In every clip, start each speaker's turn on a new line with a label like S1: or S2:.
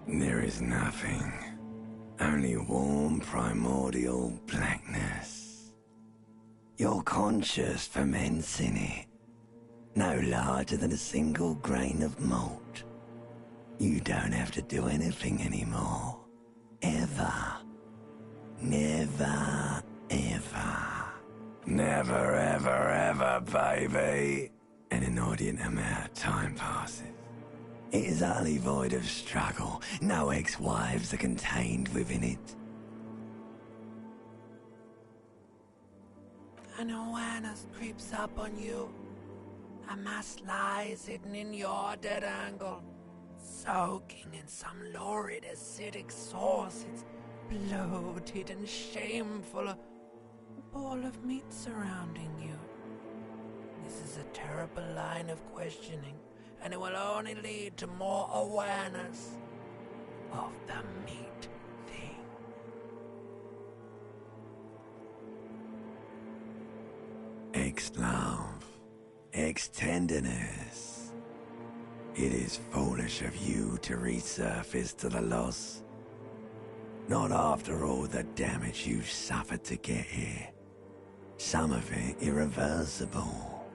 S1: There is nothing. Only warm primordial blackness. Your conscious ferments in it. No larger than a single grain of malt. You don't have to do anything anymore. Ever. Never, ever. Never, ever, ever, baby. An inordinate amount of time passes. It is utterly void of struggle. No ex-wives are contained within it.
S2: An awareness creeps up on you. A mass lies hidden in your dead angle, soaking in some lurid acidic source. It's bloated and shameful. A ball of meat surrounding you. This is a terrible line of questioning, and it will only lead to more awareness of the meat thing.
S1: Ex-love, ex-tenderness. It is foolish of you to resurface to the loss. Not after all the damage you suffered to get here. Some of it irreversible.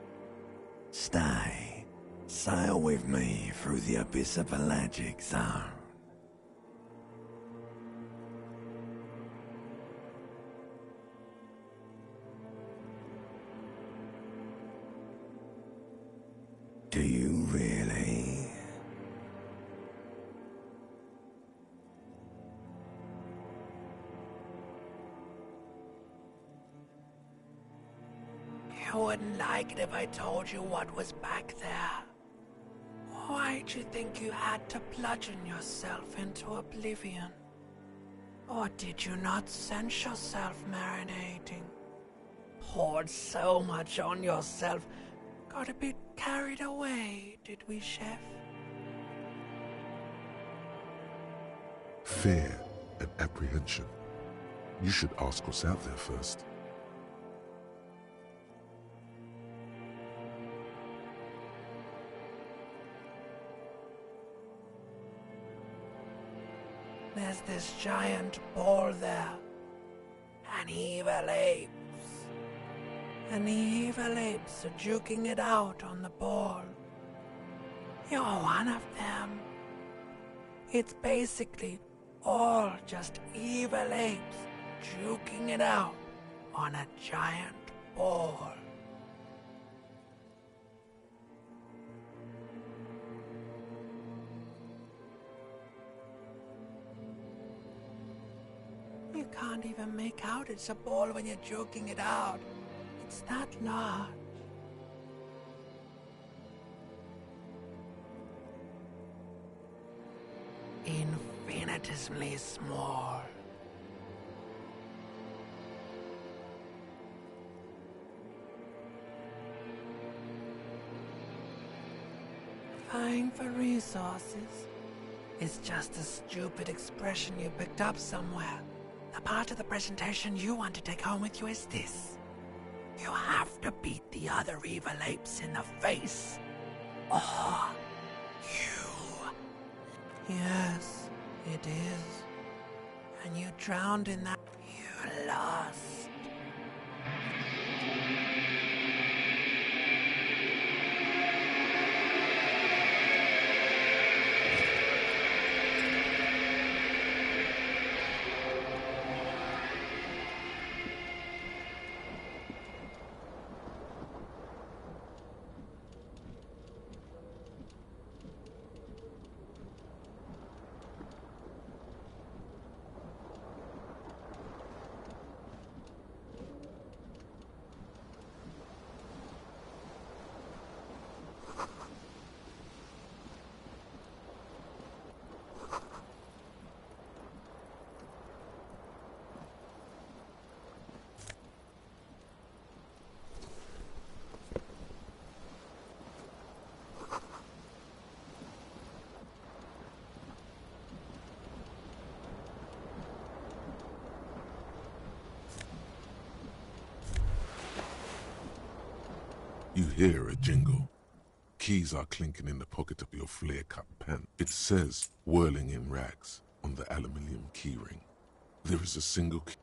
S1: Stay. Sail with me through the abyss of pelagic zone. Do you really?
S2: You wouldn't like it if I told you what was back there. Why'd you think you had to bludgeon yourself into oblivion? Or did you not sense yourself marinating? Poured so much on yourself, got a bit carried away, did we, Chef?
S3: Fear and apprehension. You should ask what's out there first.
S2: There's this giant ball there. An evil apes. And the evil apes are juking it out on the ball. You're one of them. It's basically all just evil apes juking it out on a giant ball. You can't even make out it's a ball when you're joking it out. It's that large. Infinitesimally small. Vying for resources is just a stupid expression you picked up somewhere. The part of the presentation you want to take home with you is this. You have to beat the other evil apes in the face. Or you. Yes, it is. And you drowned in that. You lost.
S3: You hear a jingle. Keys are clinking in the pocket of your flare-cut pant. It says, whirling in rags on the aluminium keyring. There is a single key.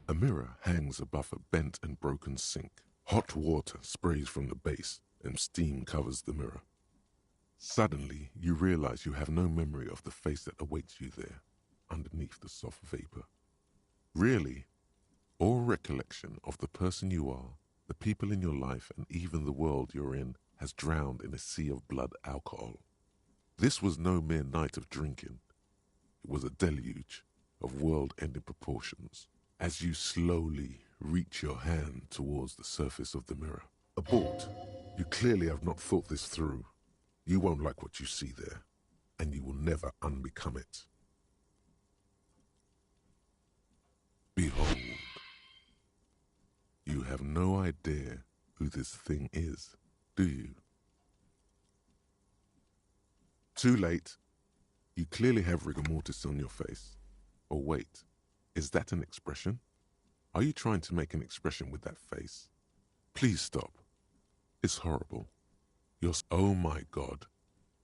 S3: A mirror hangs above a bent and broken sink. Hot water sprays from the base and steam covers the mirror. Suddenly, you realize you have no memory of the face that awaits you there, underneath the soft vapor. Really, all recollection of the person you are, the people in your life, and even the world you're in has drowned in a sea of blood alcohol. This was no mere night of drinking. It was a deluge of world-ending proportions. As you slowly reach your hand towards the surface of the mirror. Abort. You clearly have not thought this through. You won't like what you see there, and you will never unbecome it. Behold. You have no idea who this thing is, do you? Too late. You clearly have rigor mortis on your face. Or wait, is that an expression? Are you trying to make an expression with that face? Please stop. It's horrible. Oh my God.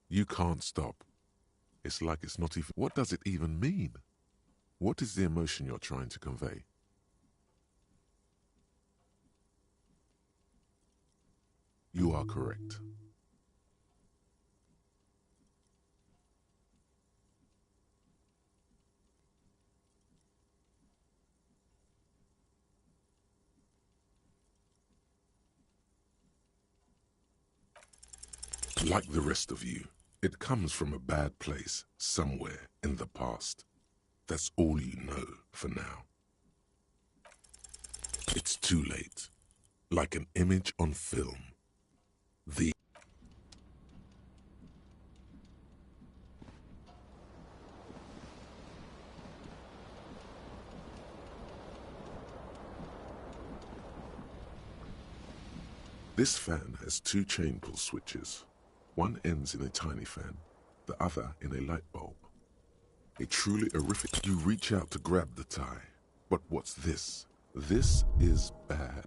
S3: You can't stop. It's like it's not even... What does it even mean? What is the emotion you're trying to convey? You are correct. Like the rest of you, it comes from a bad place somewhere in the past. That's all you know for now. It's too late. Like an image on film. This fan has two chain pull switches. One ends in a tiny fan, the other in a light bulb. A truly horrific... You reach out to grab the tie. But what's this? This is bad.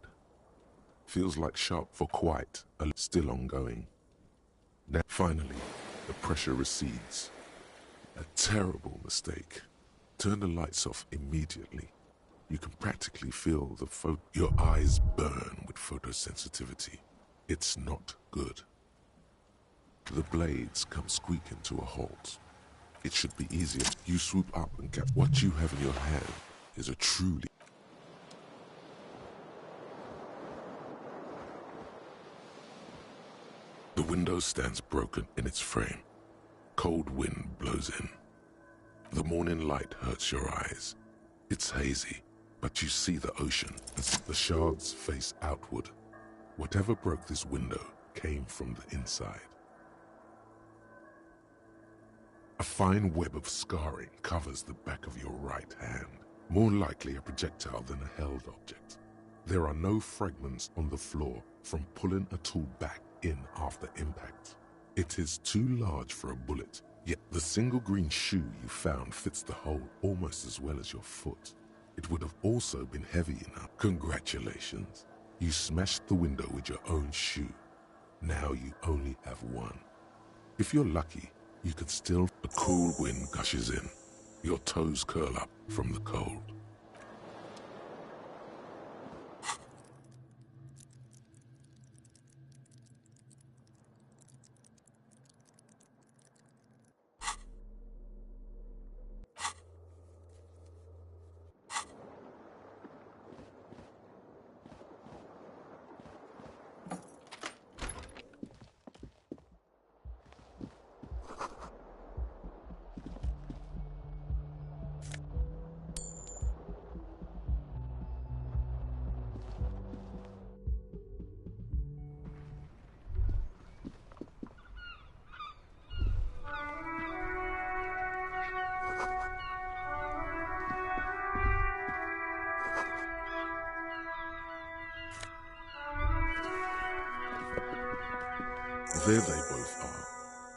S3: Feels like sharp for quite a... Still ongoing. Now, finally, the pressure recedes. A terrible mistake. Turn the lights off immediately. You can practically feel the your eyes burn with photosensitivity. It's not good. The blades come squeaking to a halt. It should be easier. You swoop up and get what you have in your hand is a truly... The window stands broken in its frame. Cold wind blows in. The morning light hurts your eyes. It's hazy, but you see the ocean. The shards face outward. Whatever broke this window came from the inside. A fine web of scarring covers the back of your right hand, more likely a projectile than a held object. There are no fragments on the floor from pulling a tool back in after impact. It is too large for a bullet, yet the single green shoe you found fits the hole almost as well as your foot. It would have also been heavy enough. Congratulations. You smashed the window with your own shoe. Now you only have one. If you're lucky, you could still... A cool wind gushes in. Your toes curl up from the cold. There they both are.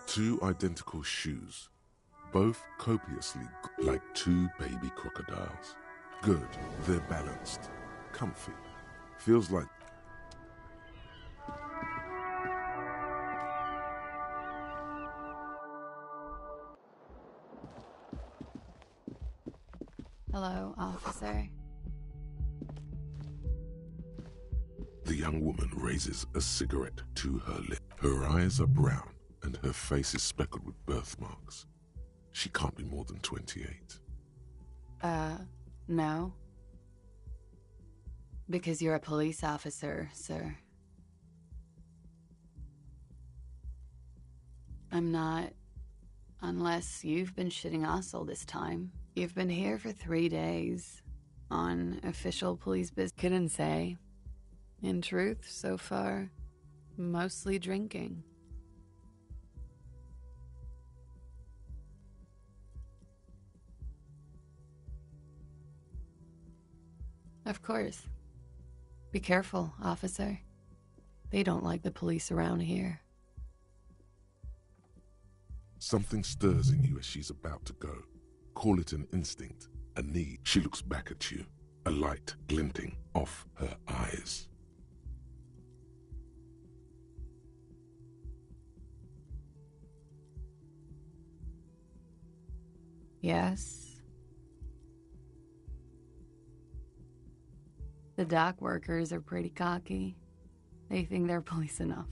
S3: Two identical shoes, both copiously like two baby crocodiles. Good, they're balanced, comfy. Feels like...
S4: Hello, officer.
S3: The young woman raises a cigarette to her lip. Her eyes are brown and her face is speckled with birthmarks. She can't be more than 28.
S4: No. Because you're a police officer, sir. I'm not. Unless you've been shitting us all this time. You've been here for 3 days. On official police business. Couldn't say. In truth, so far, mostly drinking. Of course. Be careful, officer. They don't like the police around here.
S3: Something stirs in you as she's about to go. Call it an instinct, a need. She looks back at you, a light glinting off her eyes.
S4: Yes. The dock workers are pretty cocky. They think they're police enough.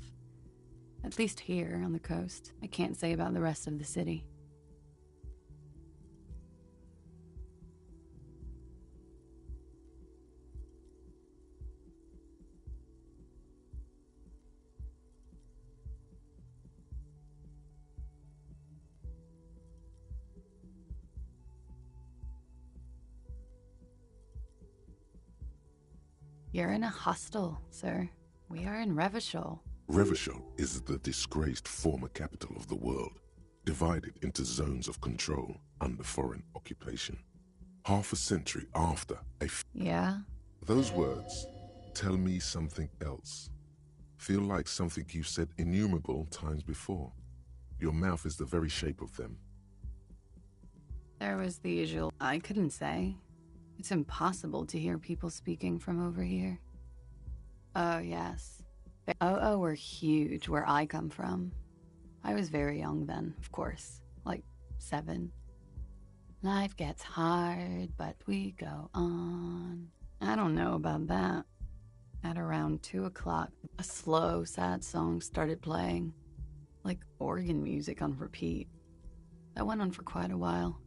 S4: At least here on the coast. I can't say about the rest of the city. You're in a hostel, sir. We are in Revachol.
S3: Revachol is the disgraced former capital of the world, divided into zones of control under foreign occupation. Half a century after
S4: Yeah?
S3: Those words tell me something else. Feel like something you've said innumerable times before. Your mouth is the very shape of them.
S4: There was the usual, I couldn't say. It's impossible to hear people speaking from over here. Oh, yes. Oh, were huge where I come from. I was very young then, of course. Like 7. Life gets hard, but we go on. I don't know about that. At around 2 o'clock, a slow, sad song started playing. Like organ music on repeat. That went on for quite a while.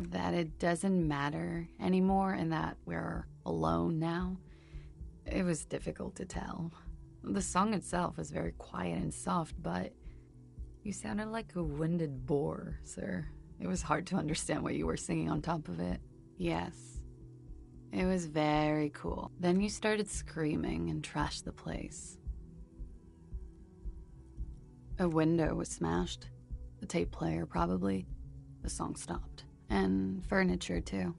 S4: That it doesn't matter anymore and that we're alone now, it was difficult to tell. The song itself was very quiet and soft, but you sounded like a winded boar, sir. It was hard to understand what you were singing on top of it. Yes, it was very cool. Then you started screaming and trashed the place. A window was smashed. The tape player, probably. The song stopped. And furniture, too.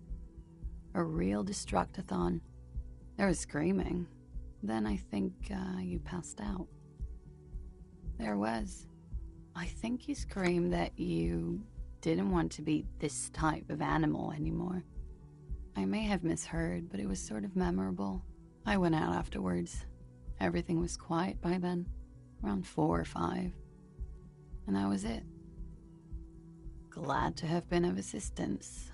S4: A real destructathon. There was screaming. Then I think you passed out. There was. I think you screamed that you didn't want to be this type of animal anymore. I may have misheard, but it was sort of memorable. I went out afterwards. Everything was quiet by then. Around 4 or 5. And that was it. Glad to have been of assistance.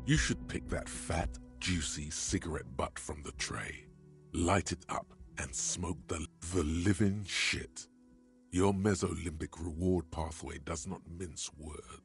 S3: You should pick that fat, juicy cigarette butt from the tray, light it up, and smoke the living shit. Your mesolimbic reward pathway does not mince words.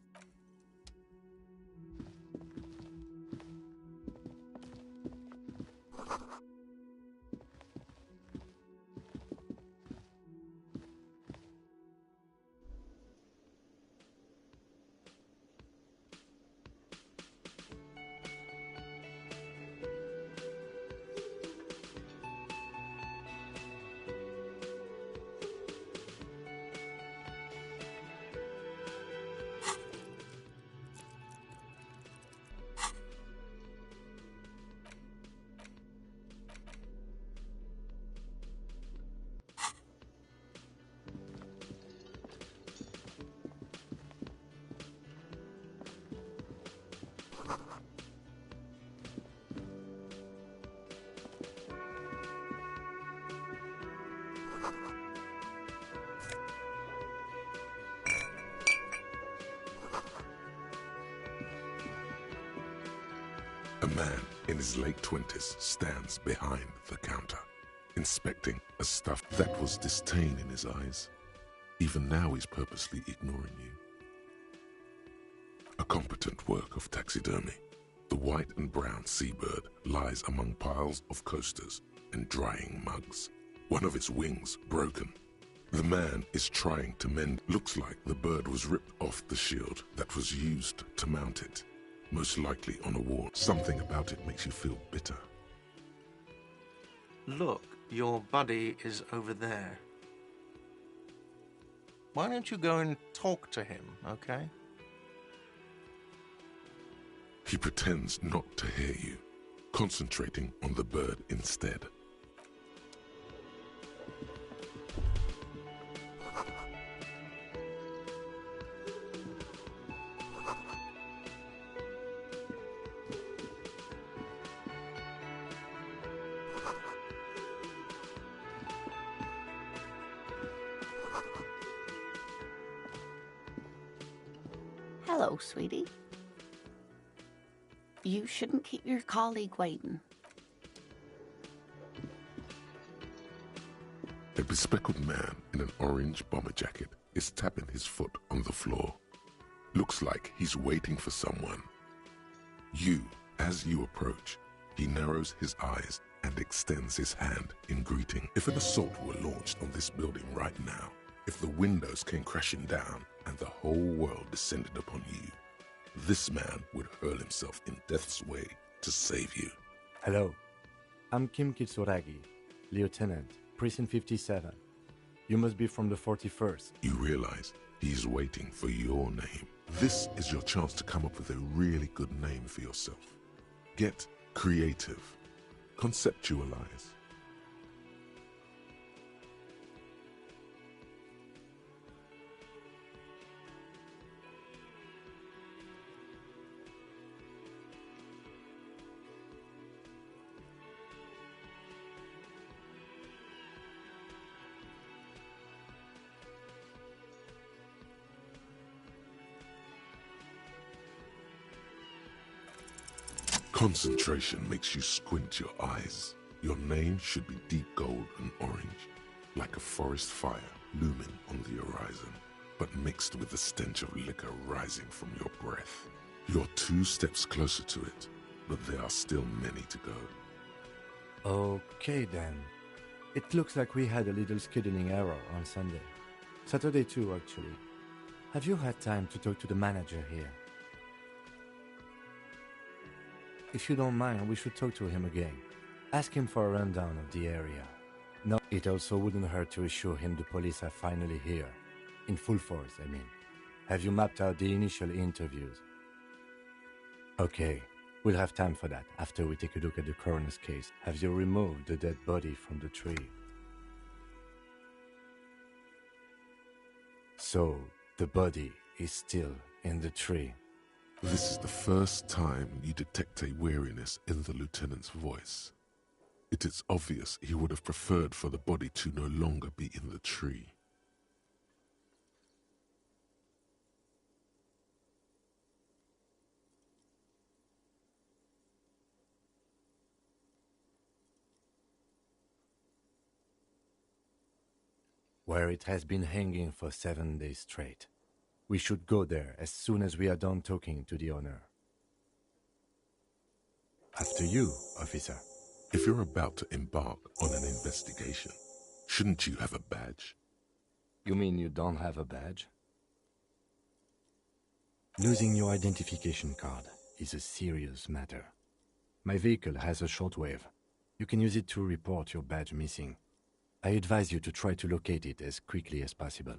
S3: A man in his late 20s stands behind the counter, inspecting a stuff that was disdain in his eyes. Even now he's purposely ignoring you. A competent work of taxidermy. The white and brown seabird lies among piles of coasters and drying mugs. One of its wings broken. The man is trying to mend. Looks like the bird was ripped off the shield that was used to mount it. Most likely on a wall. Something about it makes you feel bitter.
S5: Look, your buddy is over there. Why don't you go and talk to him, okay?
S3: He pretends not to hear you, concentrating on the bird instead.
S6: Hello, sweetie. You shouldn't keep your colleague waiting.
S3: A bespectacled man in an orange bomber jacket is tapping his foot on the floor. Looks like he's waiting for someone. As you approach, he narrows his eyes and extends his hand in greeting. If an assault were launched on this building right now, if the windows came crashing down and the whole world descended upon you, this man would hurl himself in death's way to save you.
S7: Hello, I'm Kim Kitsuragi, Lieutenant, Precinct 57. You must be from the 41st.
S3: You realize he's waiting for your name. This is your chance to come up with a really good name for yourself. Get creative. Conceptualize. Concentration makes you squint your eyes. Your name should be deep gold and orange, like a forest fire looming on the horizon, but mixed with the stench of liquor rising from your breath. You're 2 steps closer to it, but there are still many to go.
S7: Okay then. It looks like we had a little scheduling error on Sunday. Saturday too, actually. Have you had time to talk to the manager here? If you don't mind, we should talk to him again. Ask him for a rundown of the area. No, it also wouldn't hurt to assure him the police are finally here. In full force, I mean. Have you mapped out the initial interviews? Okay, we'll have time for that after we take a look at the coroner's case. Have you removed the dead body from the tree? So, the body is still in the tree.
S3: This is the first time you detect a weariness in the lieutenant's voice. It is obvious he would have preferred for the body to no longer be in the tree.
S7: Where it has been hanging for 7 days straight. We should go there as soon as we are done talking to the owner. After you, officer.
S3: If you're about to embark on an investigation, shouldn't you have a badge?
S7: You mean you don't have a badge? Losing your identification card is a serious matter. My vehicle has a shortwave. You can use it to report your badge missing. I advise you to try to locate it as quickly as possible.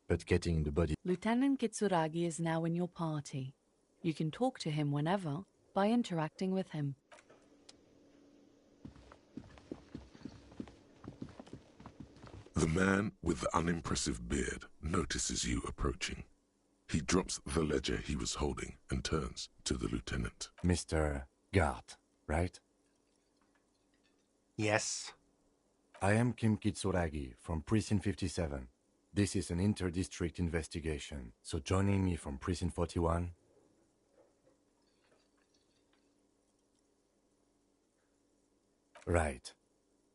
S7: But getting the body...
S8: Lieutenant Kitsuragi is now in your party. You can talk to him whenever by interacting with him.
S3: The man with the unimpressive beard notices you approaching. He drops the ledger he was holding and turns to the lieutenant.
S7: Mr. Gart, right?
S5: Yes.
S7: I am Kim Kitsuragi from Precinct 57. This is an inter-district investigation, so joining me from Precinct 41... Right.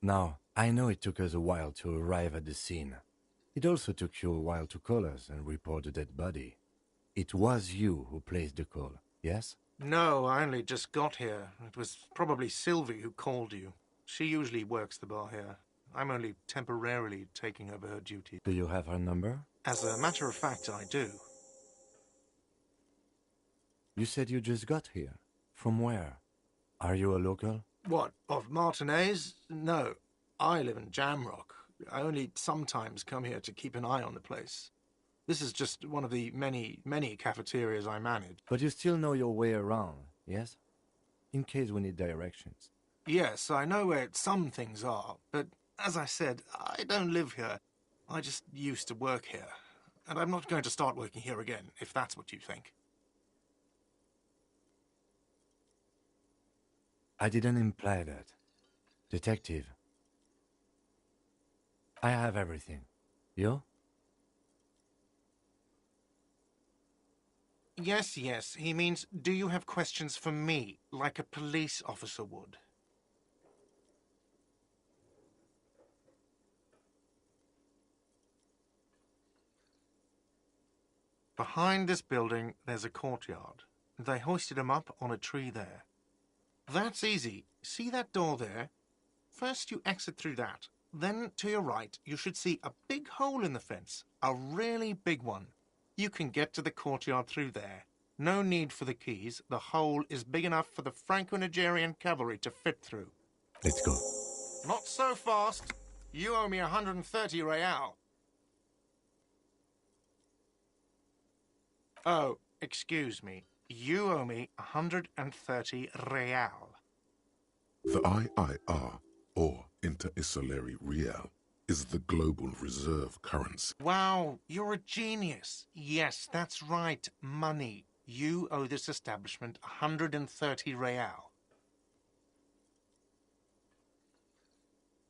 S7: Now, I know it took us a while to arrive at the scene. It also took you a while to call us and report the dead body. It was you who placed the call, yes?
S5: No, I only just got here. It was probably Sylvie who called you. She usually works the bar here. I'm only temporarily taking over her duties.
S7: Do you have her number?
S5: As a matter of fact, I do.
S7: You said you just got here. From where? Are you a local?
S5: What, of Martinez? No, I live in Jamrock. I only sometimes come here to keep an eye on the place. This is just one of the many, many cafeterias I manage.
S7: But you still know your way around, yes? In case we need directions.
S5: Yes, I know where some things are, but as I said, I don't live here. I just used to work here. And I'm not going to start working here again, if that's what you think.
S7: I didn't imply that. Detective. I have everything. You?
S5: Yes, he means, do you have questions for me, like a police officer would? Behind this building, there's a courtyard. They hoisted him up on a tree there. That's easy. See that door there? First you exit through that. Then, to your right, you should see a big hole in the fence. A really big one. You can get to the courtyard through there. No need for the keys. The hole is big enough for the Franco-Nigerian cavalry to fit through.
S7: Let's go.
S5: Not so fast. You owe me 130 real. Oh, excuse me. You owe me 130 real.
S3: The IIR, or Inter-Isolary Real, is the global reserve currency.
S5: Wow, you're a genius. Yes, that's right, money. You owe this establishment 130 real.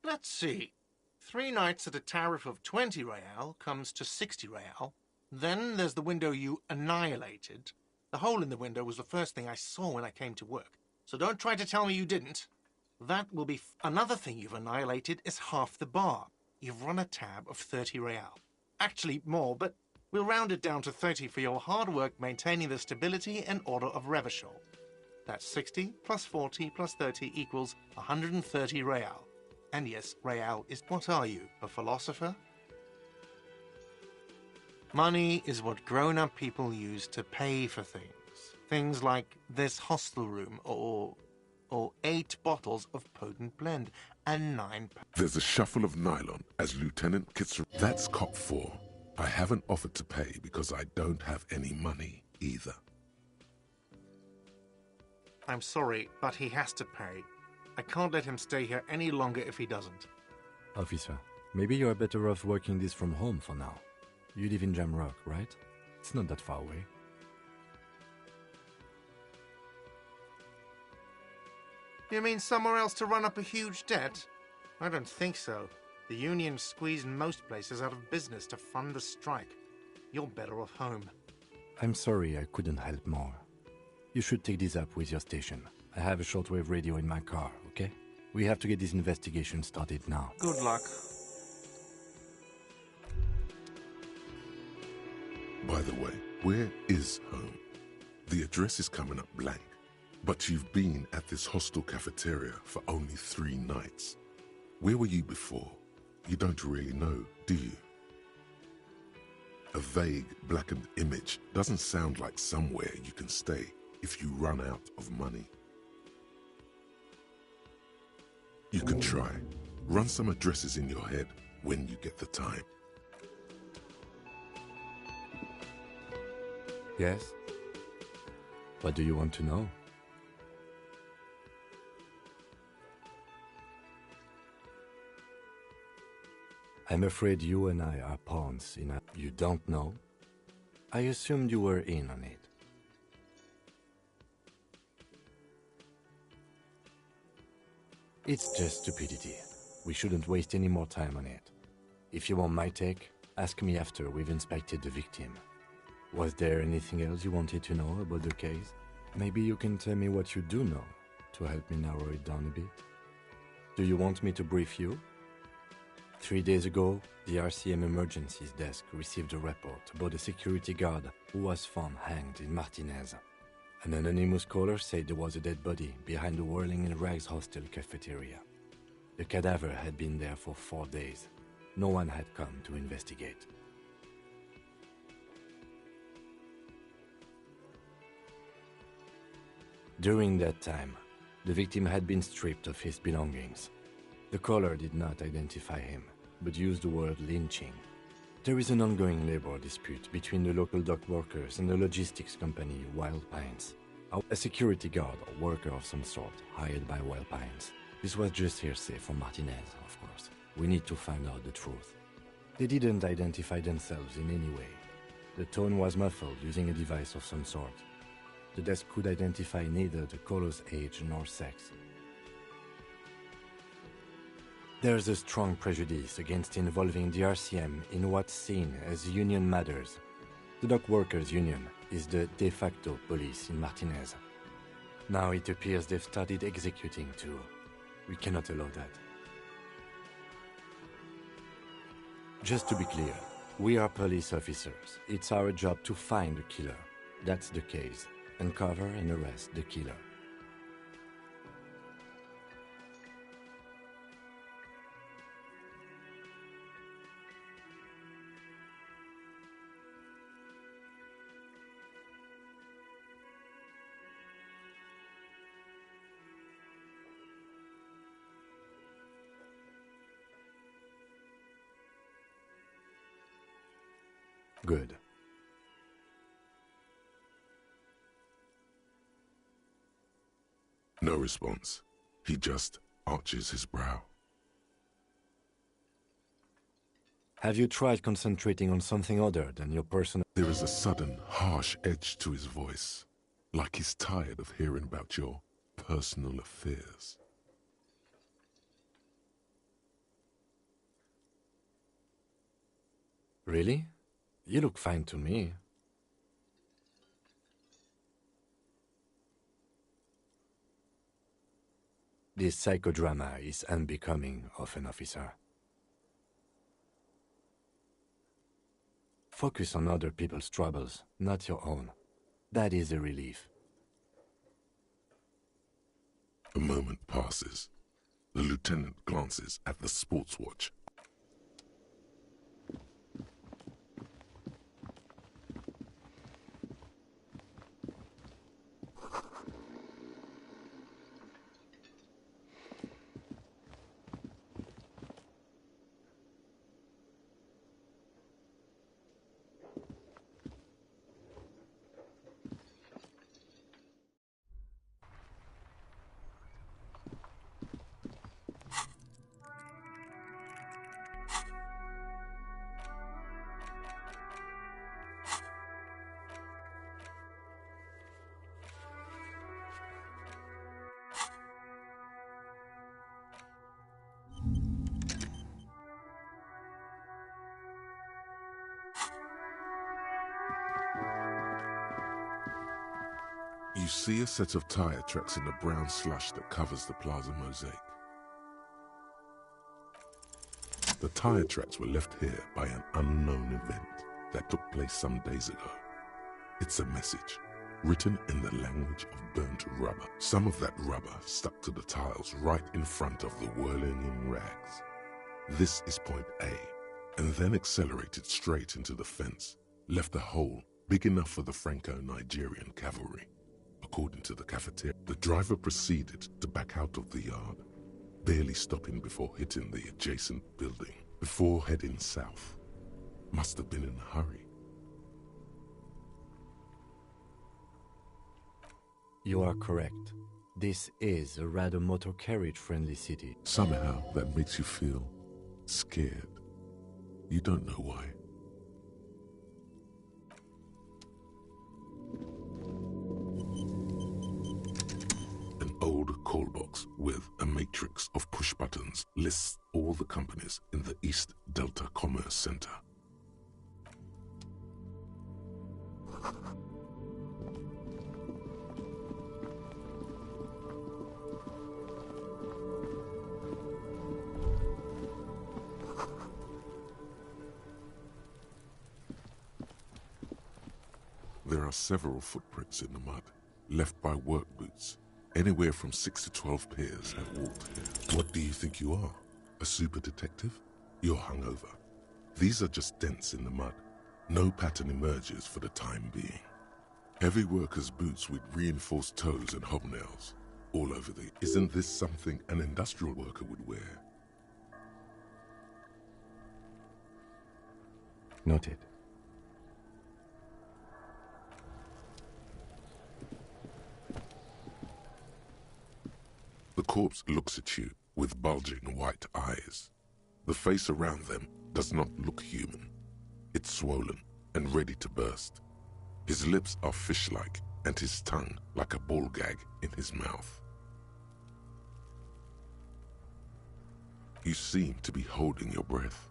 S5: Let's see. 3 nights at a tariff of 20 real comes to 60 real. Then there's the window you annihilated. The hole in the window was the first thing I saw when I came to work. So don't try to tell me you didn't. That will be... Another thing you've annihilated is half the bar. You've run a tab of 30 real. Actually, more, but we'll round it down to 30 for your hard work maintaining the stability and order of Revachol. That's 60 plus 40 plus 30 equals 130 real. And yes, real is... What are you, a philosopher? Money is what grown-up people use to pay for things. Things like this hostel room, or 8 bottles of potent blend, and 9...
S3: There's a shuffle of nylon as Lieutenant Kitzer... That's cop 4. I haven't offered to pay because I don't have any money either.
S5: I'm sorry, but he has to pay. I can't let him stay here any longer if he doesn't.
S7: Officer, maybe you're better off working this from home for now. You live in Jamrock, right? It's not that far away.
S5: You mean somewhere else to run up a huge debt? I don't think so. The union squeezed most places out of business to fund the strike. You're better off home.
S7: I'm sorry I couldn't help more. You should take this up with your station. I have a shortwave radio in my car, okay? We have to get this investigation started now.
S5: Good luck.
S3: By the way, where is home? The address is coming up blank, but you've been at this hostel cafeteria for only 3 nights. Where were you before? You don't really know, do you? A vague, blackened image doesn't sound like somewhere you can stay if you run out of money. You can try. Run some addresses in your head when you get the time.
S7: Yes? What do you want to know? I'm afraid you and I are pawns in a... You don't know? I assumed you were in on it. It's just stupidity. We shouldn't waste any more time on it. If you want my take, ask me after we've inspected the victim. Was there anything else you wanted to know about the case? Maybe you can tell me what you do know to help me narrow it down a bit. Do you want me to brief you? 3 days ago, the RCM Emergencies Desk received a report about a security guard who was found hanged in Martinez. An anonymous caller said there was a dead body behind the Whirling in Rags hostel cafeteria. The cadaver had been there for 4 days. No one had come to investigate. During that time, the victim had been stripped of his belongings. The caller did not identify him, but used the word lynching. There is an ongoing labor dispute between the local dock workers and the logistics company Wild Pines. A security guard or worker of some sort hired by Wild Pines. This was just hearsay from Martinez, of course. We need to find out the truth. They didn't identify themselves in any way. The tone was muffled using a device of some sort. The desk could identify neither the caller's age nor sex. There's a strong prejudice against involving the RCM in what's seen as union matters. The dock workers' union is the de facto police in Martinez. Now it appears they've started executing too. We cannot allow that. Just to be clear, we are police officers. It's our job to find the killer. That's the case. Uncover and arrest the killer. Good.
S3: No response. He just arches his brow.
S7: Have you tried concentrating on something other than your personal...
S3: There is a sudden, harsh edge to his voice, like he's tired of hearing about your personal affairs.
S7: Really? You look fine to me. This psychodrama is unbecoming of an officer. Focus on other people's troubles, not your own. That is a relief.
S3: A moment passes. The lieutenant glances at the sports watch. You see a set of tire tracks in the brown slush that covers the plaza mosaic. The tire tracks were left here by an unknown event that took place some days ago. It's a message, written in the language of burnt rubber. Some of that rubber stuck to the tiles right in front of the Whirling in Rags. This is point A, and then accelerated straight into the fence, left a hole big enough for the Franco-Nigerian cavalry. According to the cafeteria, the driver proceeded to back out of the yard, barely stopping before hitting the adjacent building, before heading south. Must have been in a hurry.
S7: You are correct. This is a rather motor carriage-friendly city.
S3: Somehow that makes you feel scared. You don't know why. An old call box with a matrix of push buttons accounts lists all the companies in the East Delta Commerce Center. There are several footprints in the mud, left by work boots. Anywhere from 6 to 12 pairs have walked here. What do you think you are? A super detective? You're hungover. These are just dents in the mud. No pattern emerges for the time being. Heavy workers' boots with reinforced toes and hobnails. All over the... Isn't this something an industrial worker would wear?
S7: Noted.
S3: The corpse looks at you with bulging white eyes. The face around them does not look human. It's swollen and ready to burst. His lips are fish-like and his tongue like a ball gag in his mouth. You seem to be holding your breath.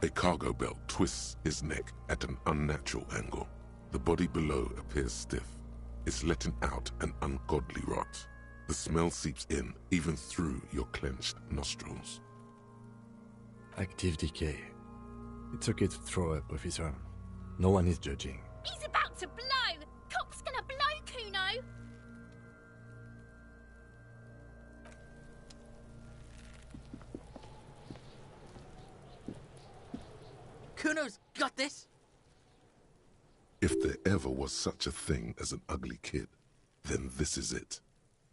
S3: A cargo belt twists his neck at an unnatural angle. The body below appears stiff. It's letting out an ungodly rot. The smell seeps in, even through your clenched nostrils.
S7: Active decay. It's okay to throw up, officer. No one is judging.
S9: He's about to blow! Cop's gonna blow, Kuno!
S2: Kuno's got this!
S3: If there ever was such a thing as an ugly kid, then this is it.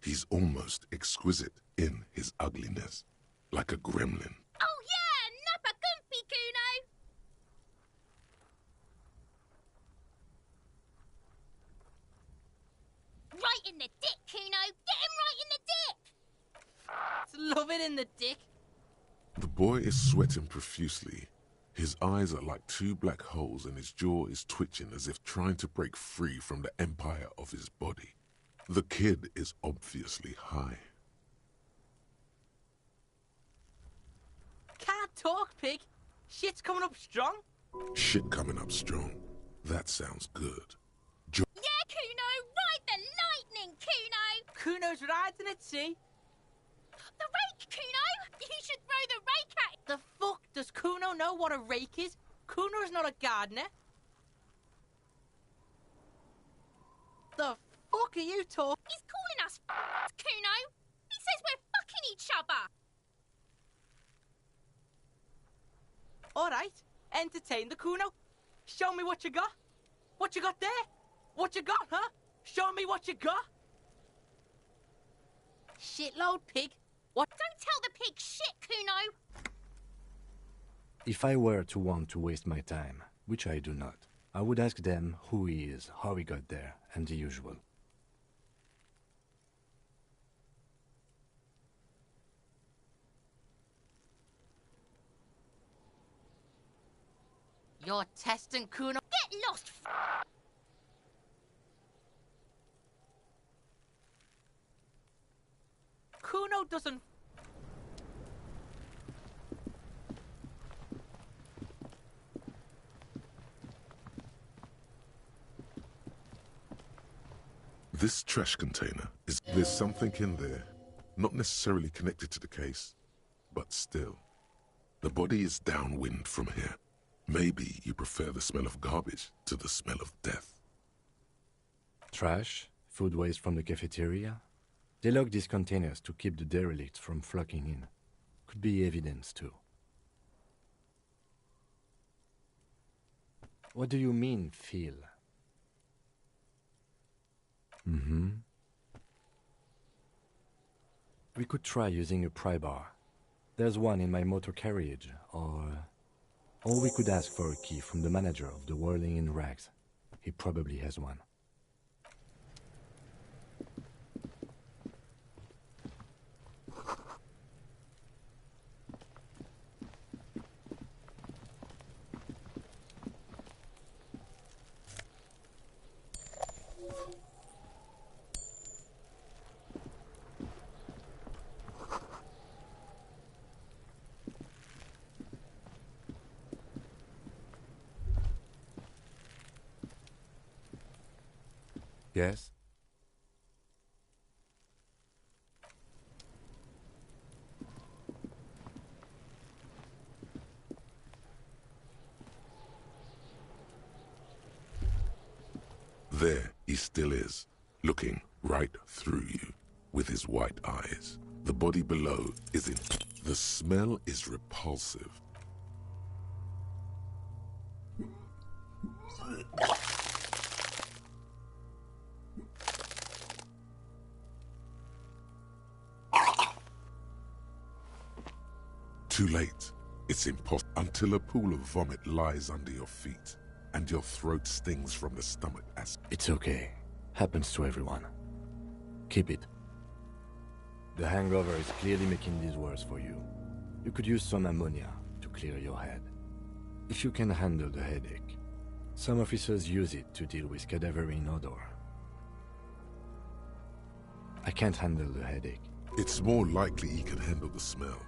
S3: He's almost exquisite in his ugliness, like a gremlin.
S9: Oh yeah! Nappa Gumpy, Kuno! Right in the dick, Kuno! Get him right in the dick!
S2: Love it in the dick!
S3: The boy is sweating profusely. His eyes are like two black holes and his jaw is twitching as if trying to break free from the empire of his body. The kid is obviously high.
S2: Can't talk, pig! Shit's coming up strong!
S3: Shit coming up strong. That sounds good.
S9: Yeah, Kuno! Ride the lightning, Kuno!
S2: Kuno's riding at sea!
S9: The rake, Kuno! You should throw the rake at him!
S2: The fuck? Does Kuno know what a rake is? Kuno's not a gardener. The fuck are you talking?
S9: He's calling us Kuno! He says we're fucking each other!
S2: Alright, entertain the Kuno. Show me what you got. What you got there? What you got, huh? Show me what you got. Shitload, pig. What?
S9: Don't tell the pig shit, Kuno!
S7: If I were to want to waste my time, which I do not, I would ask them who he is, how he got there, and the usual.
S2: You're testing Kuno.
S9: Get lost,
S2: Kuno doesn't...
S3: This trash container is... There's something in there. Not necessarily connected to the case, but still. The body is downwind from here. Maybe you prefer the smell of garbage to the smell of death.
S7: Trash, food waste from the cafeteria. They lock these containers to keep the derelicts from flocking in. Could be evidence too. What do you mean, feel? We could try using a pry bar. There's one in my motor carriage, or we could ask for a key from the manager of the Whirling in Rags. He probably has one. Yes?
S3: There he still is, looking right through you with his white eyes. The body below is in... The smell is repulsive. Too late. It's impossible until a pool of vomit lies under your feet and your throat stings from the stomach acid.
S7: It's okay. Happens to everyone. Keep it. The hangover is clearly making this worse for you. You could use some ammonia to clear your head. If you can handle the headache. Some officers use it to deal with cadaverine odor. I can't handle the headache.
S3: It's more likely he can handle the smell,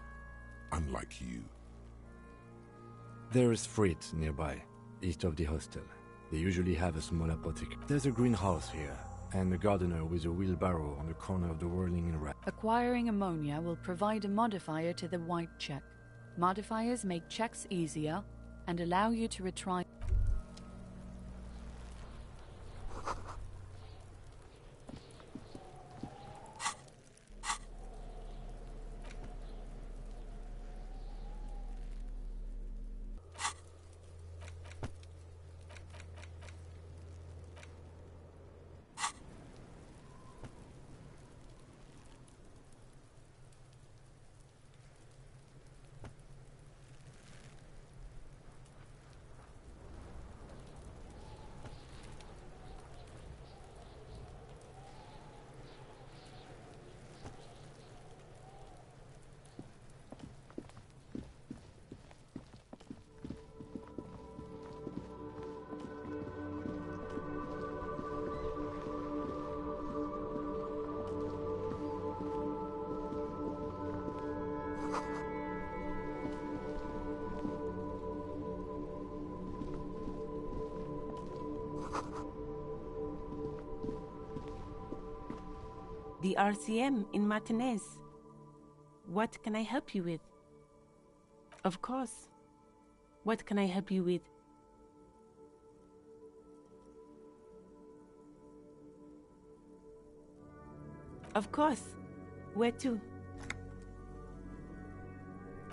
S3: unlike you.
S7: There is Fritz nearby, east of the hostel. They usually have a small apothecary. There's a greenhouse here, and a gardener with a wheelbarrow on the corner of the whirling rat.
S8: Acquiring ammonia will provide a modifier to the white check. Modifiers make checks easier and allow you to retry.
S10: The RCM in Martinez. What can I help you with? Of course. What can I help you with? Of course. Where to?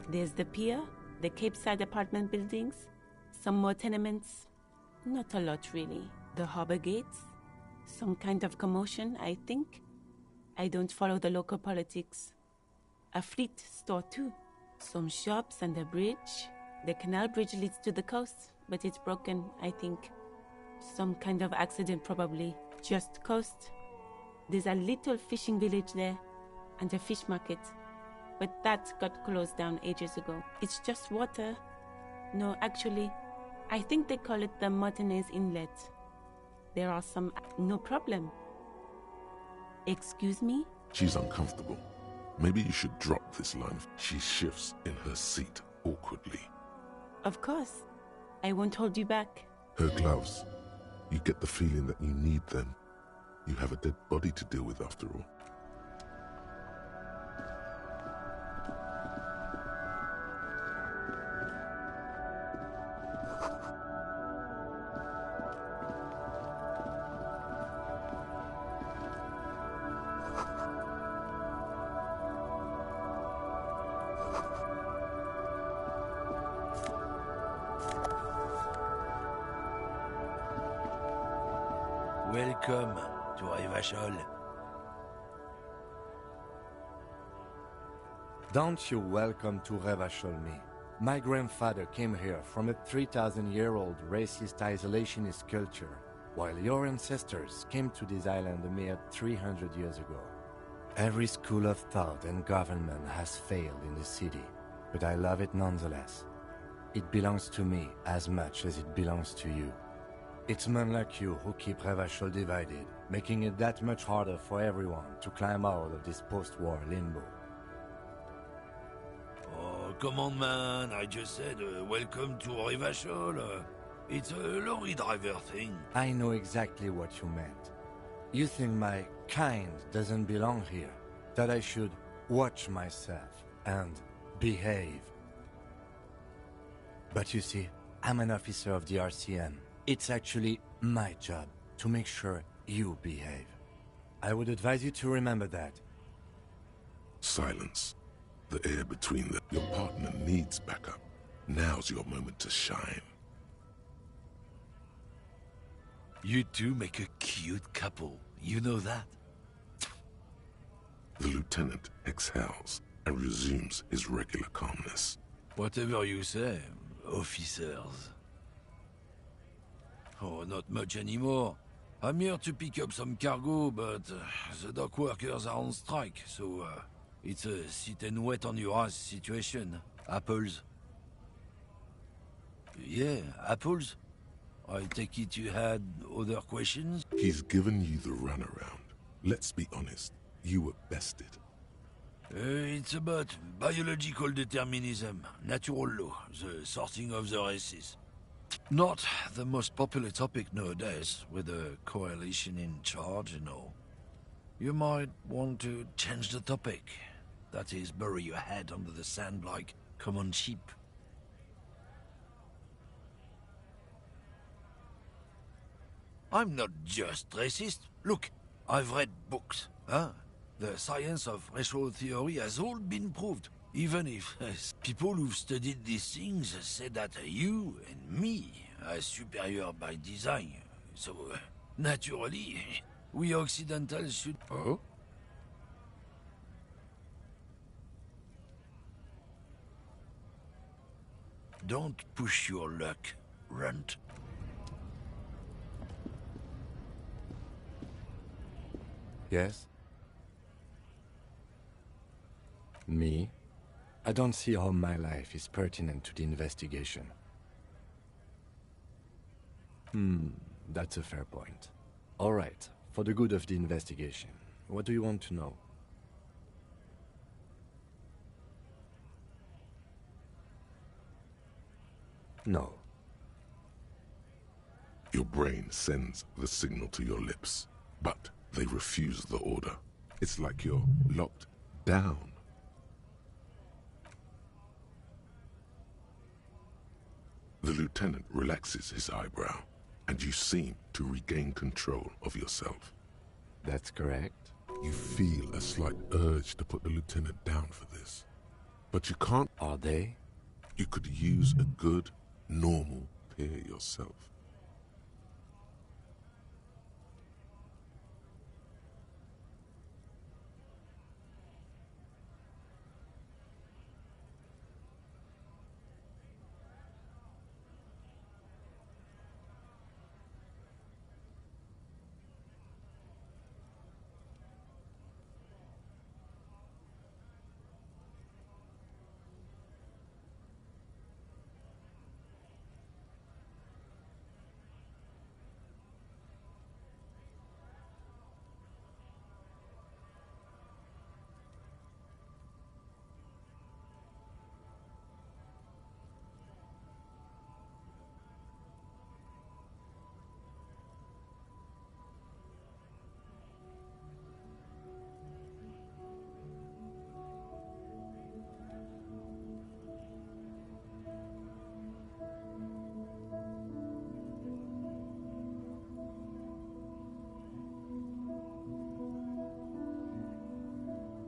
S10: There's the pier, the Cape Side apartment buildings, some more tenements. Not a lot, really. The harbor gates. Some kind of commotion, I think. I don't follow the local politics. A fleet store, too. Some shops and a bridge. The canal bridge leads to the coast, but it's broken, I think. Some kind of accident, probably. Just coast. There's a little fishing village there, and a fish market. But that got closed down ages ago. It's just water. No, actually, I think they call it the Martinez Inlet. There are some... No problem. Excuse me?
S3: She's uncomfortable. Maybe you should drop this line. She shifts in her seat awkwardly.
S10: Of course. I won't hold you back.
S3: Her gloves. You get the feeling that you need them. You have a dead body to deal with after all.
S1: Welcome to Revachol.
S7: Don't you welcome to Revachol me. My grandfather came here from a 3,000-year-old racist isolationist culture. while your ancestors came to this island a mere 300 years ago. Every school of thought and government has failed in the city, but I love it nonetheless. It belongs to me as much as it belongs to you. It's men like you who keep Revachol divided, making it that much harder for everyone to climb out of this post-war limbo.
S11: Oh, come on, man. I just said, welcome to Revachol. It's a lorry driver thing.
S7: I know exactly what you meant. You think my kind doesn't belong here, that I should watch myself and behave. But you see, I'm an officer of the RCM. It's actually my job to make sure you behave. I would advise you to remember that.
S3: Silence. The air between them. Your partner needs backup. Now's your moment to shine.
S11: You two make a cute couple. You know that?
S3: The lieutenant exhales and resumes his regular calmness.
S11: Whatever you say, officers. Oh, not much anymore. I'm here to pick up some cargo, but the dock workers are on strike, so it's a sit and wait on your ass situation. Apples? Yeah, apples? I take it you had other questions?
S3: He's given you the runaround. Let's be honest, you were bested.
S11: It's about biological determinism, natural law, the sorting of the races. Not the most popular topic nowadays, with a coalition in charge and all. You might want to change the topic. That is, bury your head under the sand like common sheep. I'm not just racist. Look, I've read books, huh? The science of racial theory has all been proved. Even if people who've studied these things say that you and me are superior by design. So, naturally, we Occidentals should... Oh? Don't push your luck, runt.
S7: Yes? Me? I don't see how my life is pertinent to the investigation. That's a fair point. All right, for the good of the investigation, what do you want to know? No.
S3: Your brain sends the signal to your lips, but they refuse the order. It's like you're locked down. The lieutenant relaxes his eyebrow, and you seem to regain control of yourself.
S7: That's correct.
S3: You feel a slight urge to put the lieutenant down for this. But you can't.
S7: Are they?
S3: You could use a good, normal peer yourself.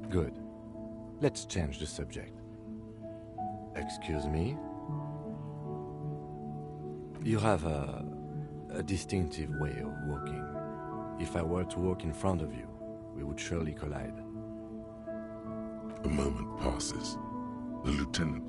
S7: Good. Let's change the subject. Excuse me? You have a distinctive way of walking. If I were to walk in front of you, we would surely collide.
S3: A moment passes. The lieutenant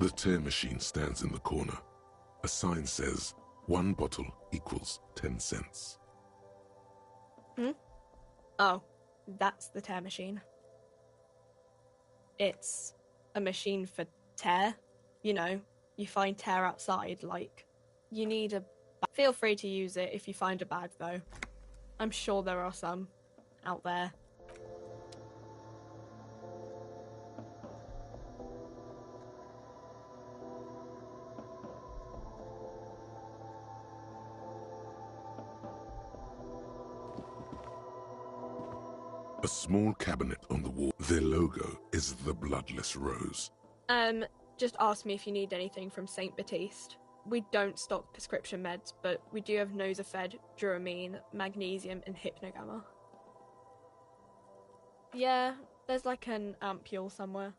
S3: The tear machine stands in the corner. A sign says, 1 bottle equals 10 cents.
S12: Oh, that's the tear machine. It's a machine for tear. You know, you find tear outside, like, you need a... Feel free to use it if you find a bag, though. I'm sure there are some out there.
S3: A small cabinet on the wall. Their logo is the bloodless rose.
S12: Just ask me if you need anything from St. Baptiste. We don't stock prescription meds, but we do have Nosafed, Duramine, Magnesium, and Hypnogamma. Yeah, there's like an ampule somewhere.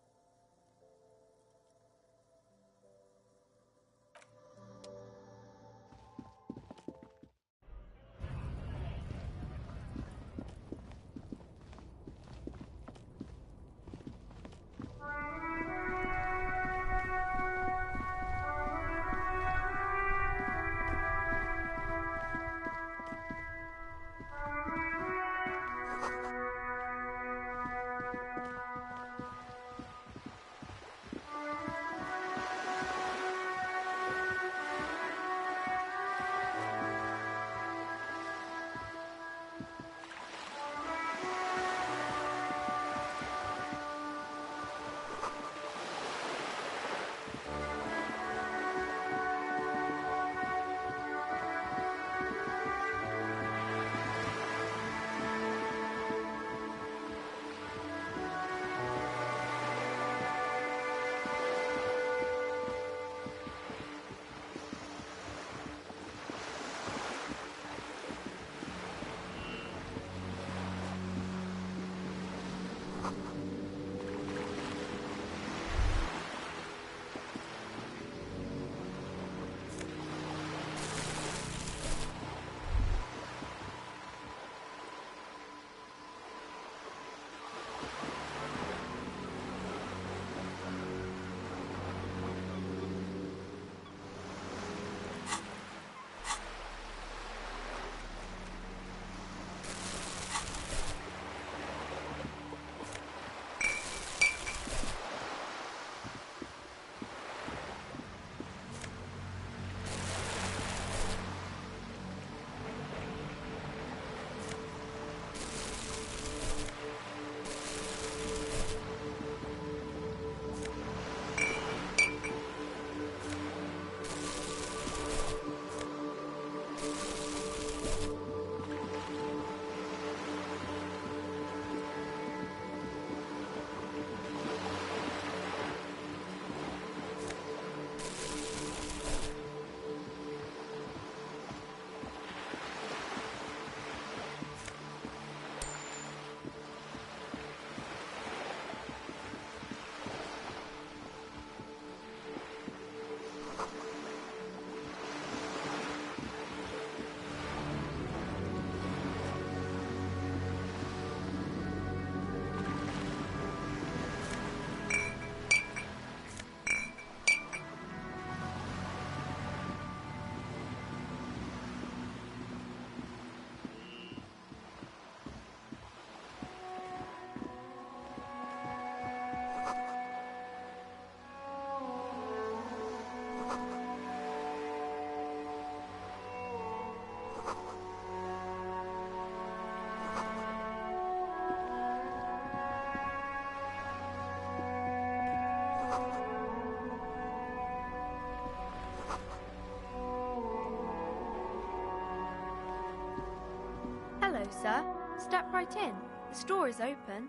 S13: Hello, sir. Step right in. The store is open.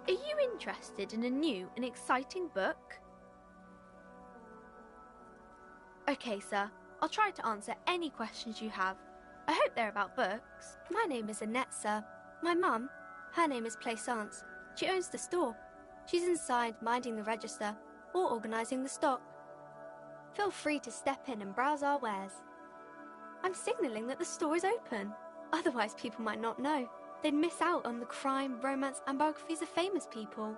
S13: Are you interested in a new and exciting book? Okay, sir. I'll try to answer any questions you have. I hope they're about books. My name is Annette, sir. My mum, her name is Plaisance. She owns the store. She's inside minding the register or organising the stock. Feel free to step in and browse our wares. I'm signalling that the store is open. Otherwise, people might not know. They'd miss out on the crime, romance, and biographies of famous people.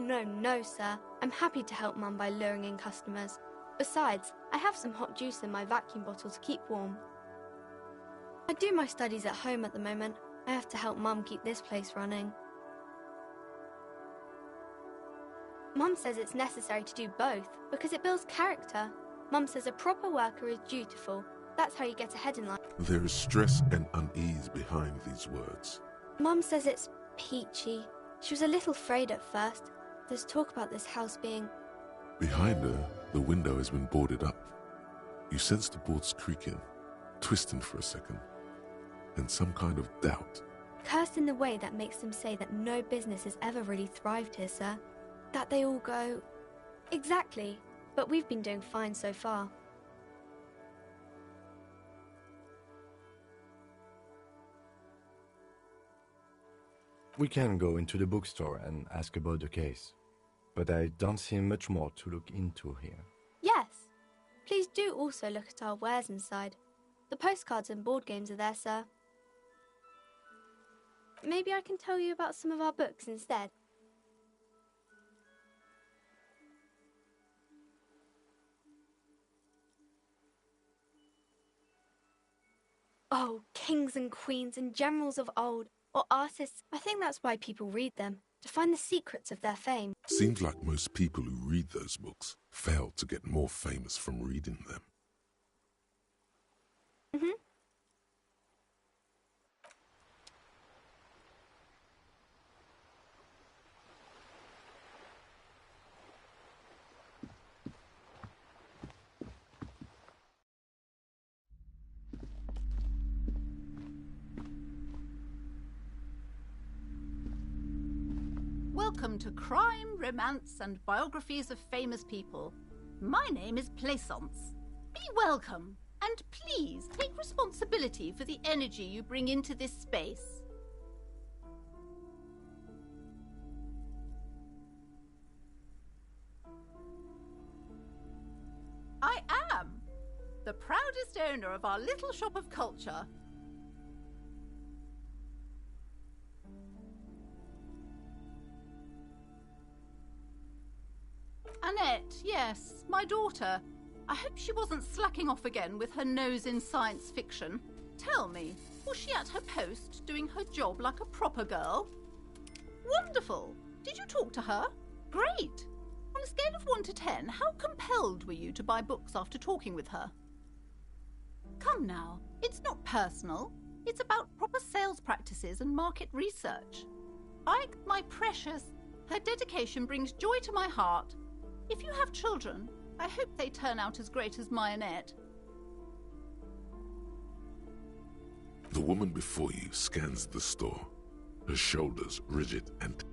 S13: no, sir. I'm happy to help Mum by luring in customers. Besides, I have some hot juice in my vacuum bottle to keep warm. I do my studies at home at the moment. I have to help Mum keep this place running. Mum says it's necessary to do both because it builds character. Mum says a proper worker is dutiful. That's how you get ahead in life.
S3: There is stress and unease behind these words.
S13: Mum says it's peachy. She was a little afraid at first. There's talk about this house being...
S3: Behind her, the window has been boarded up. You sense the boards creaking, twisting for a second, and some kind of doubt.
S13: Cursed in the way that makes them say that no business has ever really thrived here, sir. That they all go... Exactly. But we've been doing fine so far.
S7: We can go into the bookstore and ask about the case, but I don't see much more to look into here.
S13: Yes. Please do also look at our wares inside. The postcards and board games are there, sir. Maybe I can tell you about some of our books instead. Oh, kings and queens and generals of old, or artists. I think that's why people read them, to find the secrets of their fame.
S3: Seems like most people who read those books fail to get more famous from reading them.
S14: Welcome to Crime, Romance and Biographies of Famous People. My name is Plaisance. Be welcome, and please take responsibility for the energy you bring into this space. I am the proudest owner of our little shop of culture. Annette, yes, my daughter. I hope she wasn't slacking off again with her nose in science fiction. Tell me, was she at her post doing her job like a proper girl? Wonderful! Did you talk to her? Great! On a scale of 1 to 10, how compelled were you to buy books after talking with her? Come now, it's not personal. It's about proper sales practices and market research. My precious, her dedication brings joy to my heart. If you have children, I hope they turn out as great as my Annette.
S3: The woman before you scans the store, her shoulders rigid and...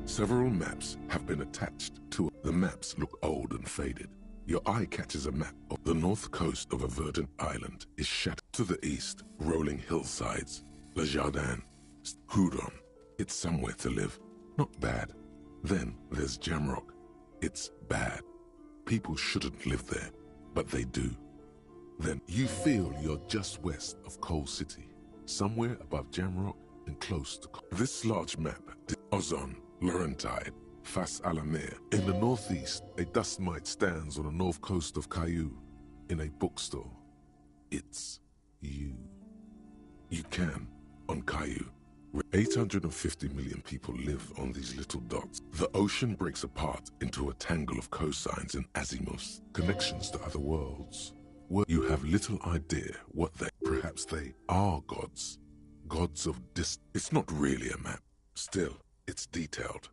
S3: Several maps have been attached to it. The maps look old and faded. Your eye catches a map of the north coast of a verdant island is shattered. To the east, rolling hillsides, Le Jardin, Houdon. It's somewhere to live. Not bad. Then there's Jamrock. It's bad. People shouldn't live there, but they do. Then you feel you're just west of Coal City, somewhere above Jamrock and close to this large map. Ozon, Laurentide, Fas a la Mer. In the northeast, a dust mite stands on the north coast of Caillou. In a bookstore, it's you. You can, on Caillou, where 850 million people live on these little dots. The ocean breaks apart into a tangle of cosines and azimuths, connections to other worlds, where you have little idea what perhaps they are gods. Gods of It's not really a map. Still, it's detailed.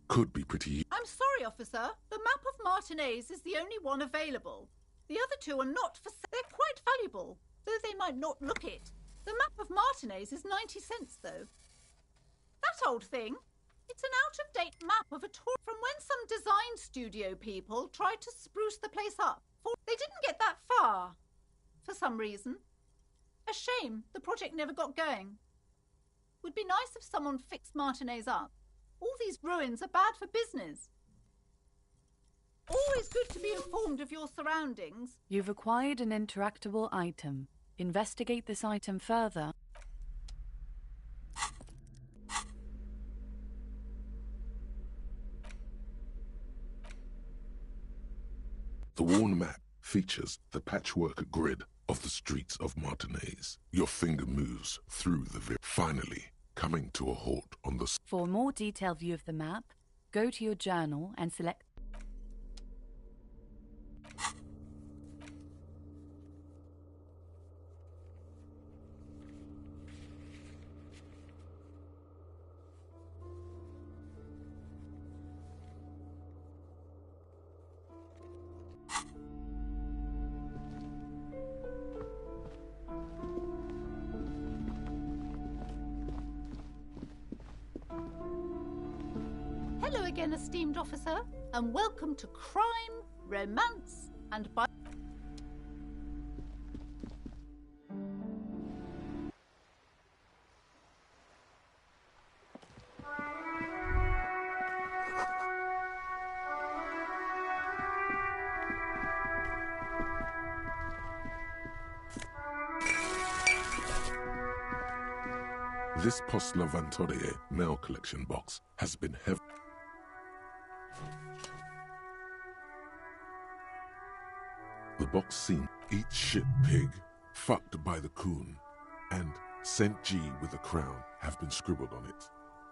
S3: Could be pretty...
S14: I'm sorry, officer. The map of Martinez is the only one available. The other two are not for sale. They're quite valuable, though they might not look it. The map of Martinez is 90 cents, though. That old thing. It's an out-of-date map of a tour from when some design studio people tried to spruce the place up. They didn't get that far, for some reason. A shame the project never got going. Would be nice if someone fixed Martinez up. All these ruins are bad for business. Always good to be informed of your surroundings.
S8: You've acquired an interactable item. Investigate this item further.
S3: The worn map features the patchwork grid of the streets of Martinez. Your finger moves through the finally coming to a halt on the...
S8: For a more detailed view of the map, go to your journal and select...
S14: Hello again, esteemed officer, and welcome to Crime, Romance, and Bi...
S3: This Post Levantorie mail collection box has been heavy. The box seen eat shit pig, fucked by the coon, and Saint G with a crown have been scribbled on it.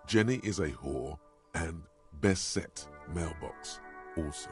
S3: Jenny is a whore, and best set mailbox also.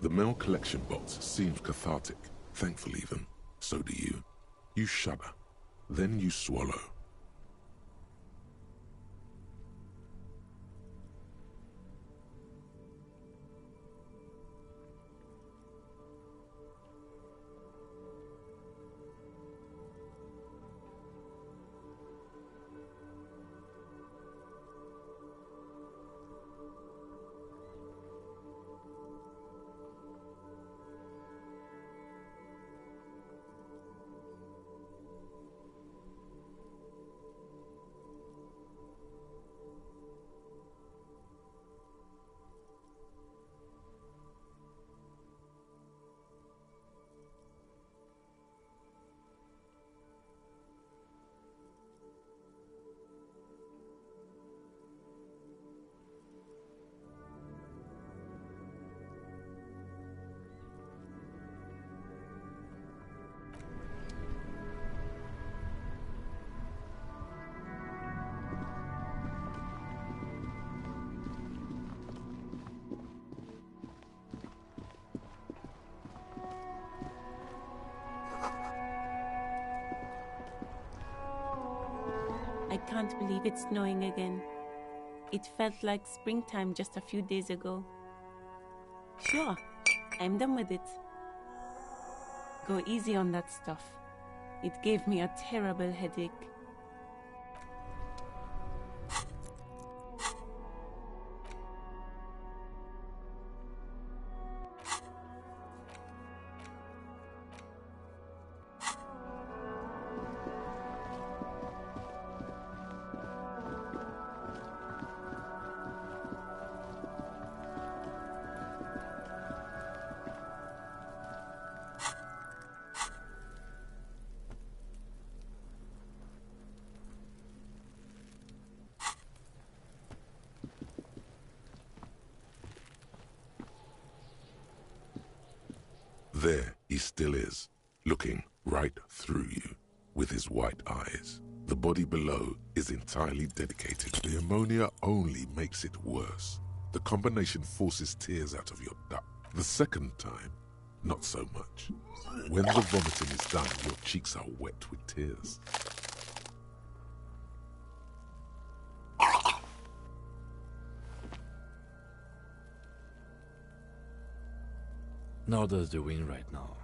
S3: The mail collection box seems cathartic, thankful even. So do you. You shudder, then you swallow.
S10: I can't believe it's snowing again. It felt like springtime just a few days ago. Sure, I'm done with it. Go easy on that stuff. It gave me a terrible headache.
S3: There he still is, looking right through you with his white eyes. The body below is entirely dedicated. The ammonia only makes it worse. The combination forces tears out of your duct. The second time, not so much. When the vomiting is done, your cheeks are wet with tears.
S7: Nor does the wind right now.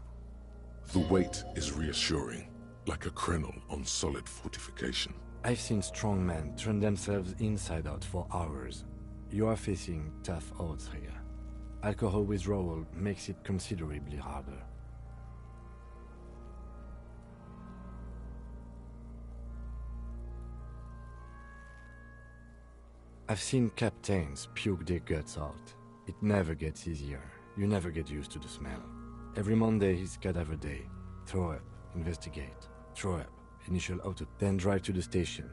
S3: The weight is reassuring, like a crenel on solid fortification.
S7: I've seen strong men turn themselves inside out for hours. You are facing tough odds here. Alcohol withdrawal makes it considerably harder. I've seen captains puke their guts out. It never gets easier. You never get used to the smell. Every Monday is cadaver day. Throw up, investigate. Throw up, initial auto, then drive to the station.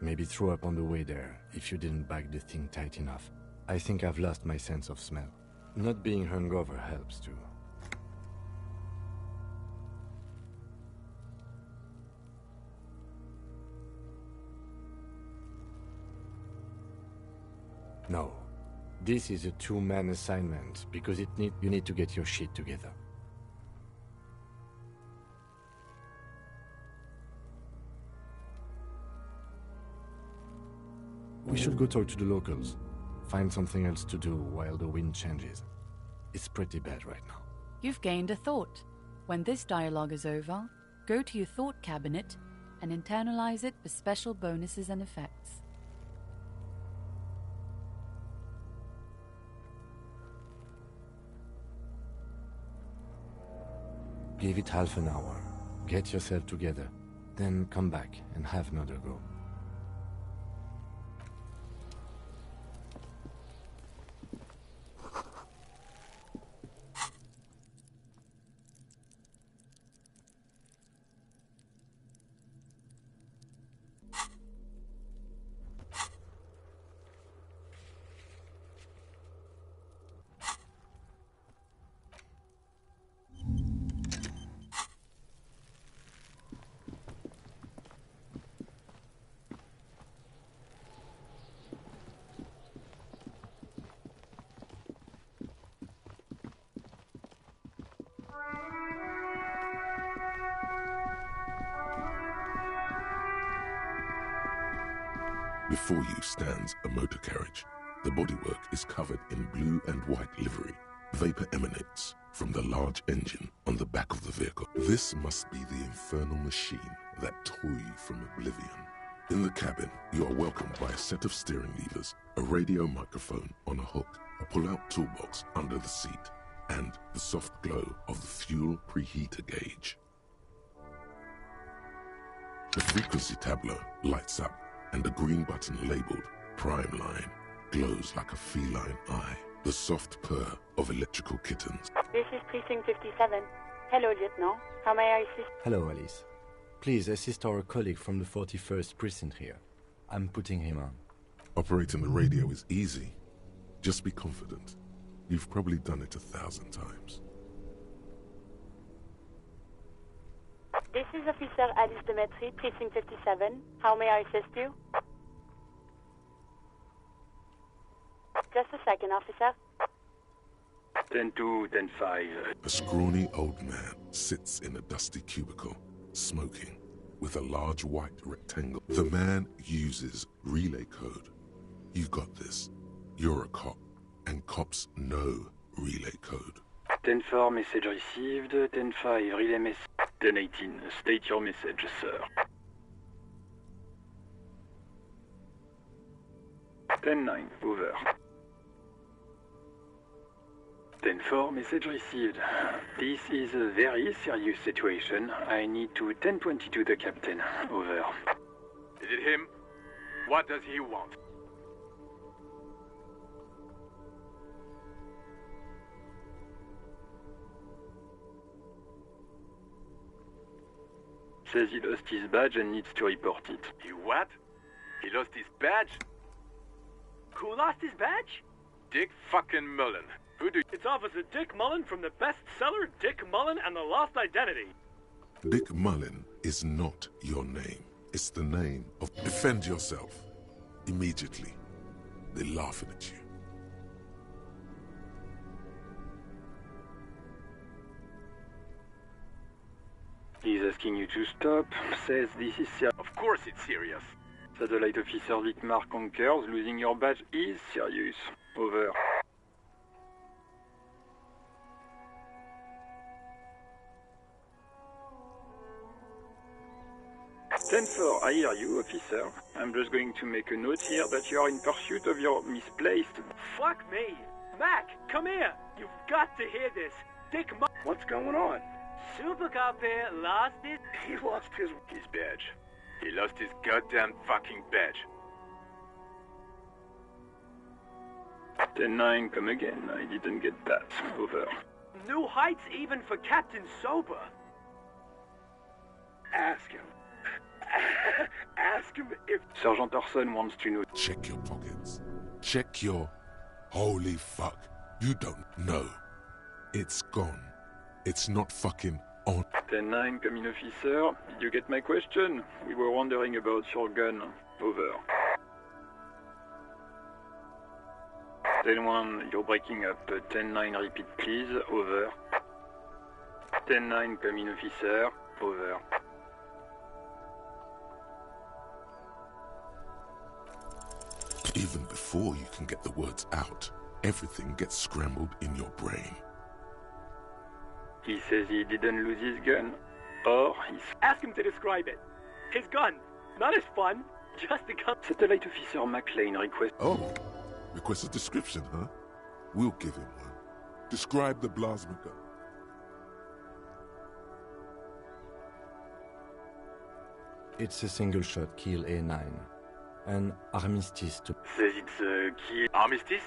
S7: Maybe throw up on the way there, if you didn't bag the thing tight enough. I think I've lost my sense of smell. Not being hungover helps too. No. This is a two-man assignment because you need to get your shit together. We should go talk to the locals. Find something else to do while the wind changes. It's pretty bad right now.
S8: You've gained a thought. When this dialogue is over, go to your thought cabinet and internalize it for special bonuses and effects.
S7: Give it half an hour. Get yourself together. Then come back and have another go.
S3: Before you stands a motor carriage. The bodywork is covered in blue and white livery. Vapor emanates from the large engine on the back of the vehicle. This must be the infernal machine that tore you from oblivion. In the cabin, you are welcomed by a set of steering levers, a radio microphone on a hook, a pull-out toolbox under the seat, and the soft glow of the fuel preheater gauge. The frequency tableau lights up, and the green button labeled Prime Line glows like a feline eye. The soft purr of electrical kittens.
S10: This is Precinct 57. Hello, Lieutenant. How may I assist?
S7: Hello, Alice. Please assist our colleague from the 41st Precinct here. I'm putting him on.
S3: Operating the radio is easy. Just be confident. You've probably done it 1,000 times.
S10: This is Officer Alice Demetri, Precinct 57. How may I assist you? Just a second, officer.
S15: 10-2, 10-5.
S3: A scrawny old man sits in a dusty cubicle, smoking, with a large white rectangle. The man uses relay code. You got this. You're a cop, and cops know relay code.
S15: 10-4, message received. 10-5, relay message. 10-18, state your message, sir. 10-9, over. 10-4, message received. This is a very serious situation. I need to 10-22 the captain. Over.
S16: Is it him? What does he want?
S15: Says he lost his badge and needs to report it.
S16: He what? He lost his badge?
S17: Who lost his badge?
S16: Dick fucking Mullen. Who do you...
S17: It's Officer Dick Mullen from the bestseller Dick Mullen and the Lost Identity.
S3: Dick Mullen is not your name. It's the name of... Defend yourself. Immediately. They're laughing at you.
S15: He's asking you to stop. Says this is serious.
S16: Of course it's serious.
S15: Satellite Officer Vicmar concurs. Losing your badge is serious. Over. Stanford, I hear you, officer. I'm just going to make a note here that you are in pursuit of your misplaced...
S17: Fuck me. Mac, come here. You've got to hear this. Dick
S18: What's going on?
S17: Super Cop here lost his...
S18: He lost his
S16: badge. He lost his goddamn fucking badge.
S15: 10-9, come again. I didn't get that. Over.
S17: New heights even for Captain Sober.
S18: Ask him. Ask him if...
S15: Sergeant Orson wants to know...
S3: Check your pockets. Check your... Holy fuck. You don't know. It's gone. It's not fucking on.
S15: 10-9, come in, officer. Did you get my question? We were wondering about your gun. Over. 10-1, you're breaking up. 10-9, repeat please. Over. 10-9, come in, officer. Over.
S3: Even before you can get the words out, everything gets scrambled in your brain.
S15: He says he didn't lose his gun, or he's...
S17: Ask him to describe it. His gun. Not his fun. Just a gun.
S15: Satellite Officer McLean request...
S3: Oh, request a description, huh? We'll give him one. Describe the plasma gun.
S7: It's a single-shot kill A9. An armistice to...
S16: Says it's a key... Armistice?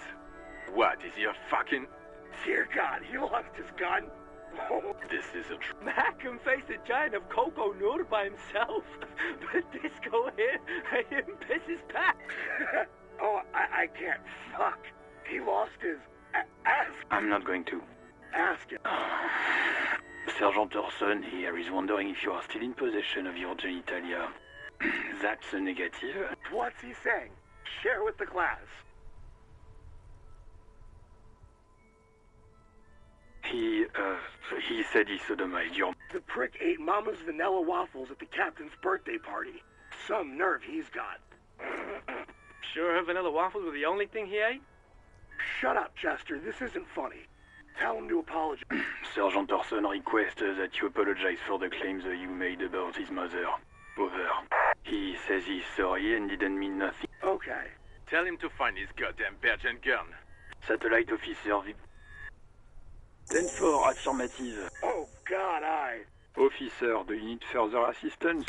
S16: What, is he a fucking...
S18: Dear God, he lost his gun.
S16: Oh. This isn't...
S17: Mac can face a giant of Coco Nur by himself. But Disco here made him piss his pants.
S18: Oh, I can't. Fuck. He lost his... Ask...
S15: I'm not going to.
S18: Ask him.
S15: Sergeant Orson here is wondering if you are still in possession of your genitalia. That's a negative.
S18: What's he saying? Share with the class.
S15: He said he sodomized your...
S18: The prick ate Mama's vanilla waffles at the captain's birthday party. Some nerve he's got.
S17: Sure her vanilla waffles were the only thing he ate?
S18: Shut up, Chester. This isn't funny. Tell him to apologize.
S15: Sergeant Orson requests that you apologize for the claims you made about his mother. Over. He says he's sorry and didn't mean nothing.
S18: Okay.
S16: Tell him to find his goddamn badge and gun.
S15: Satellite Officer 10-4, affirmative.
S18: Oh, God,
S15: Officer, do you need further assistance?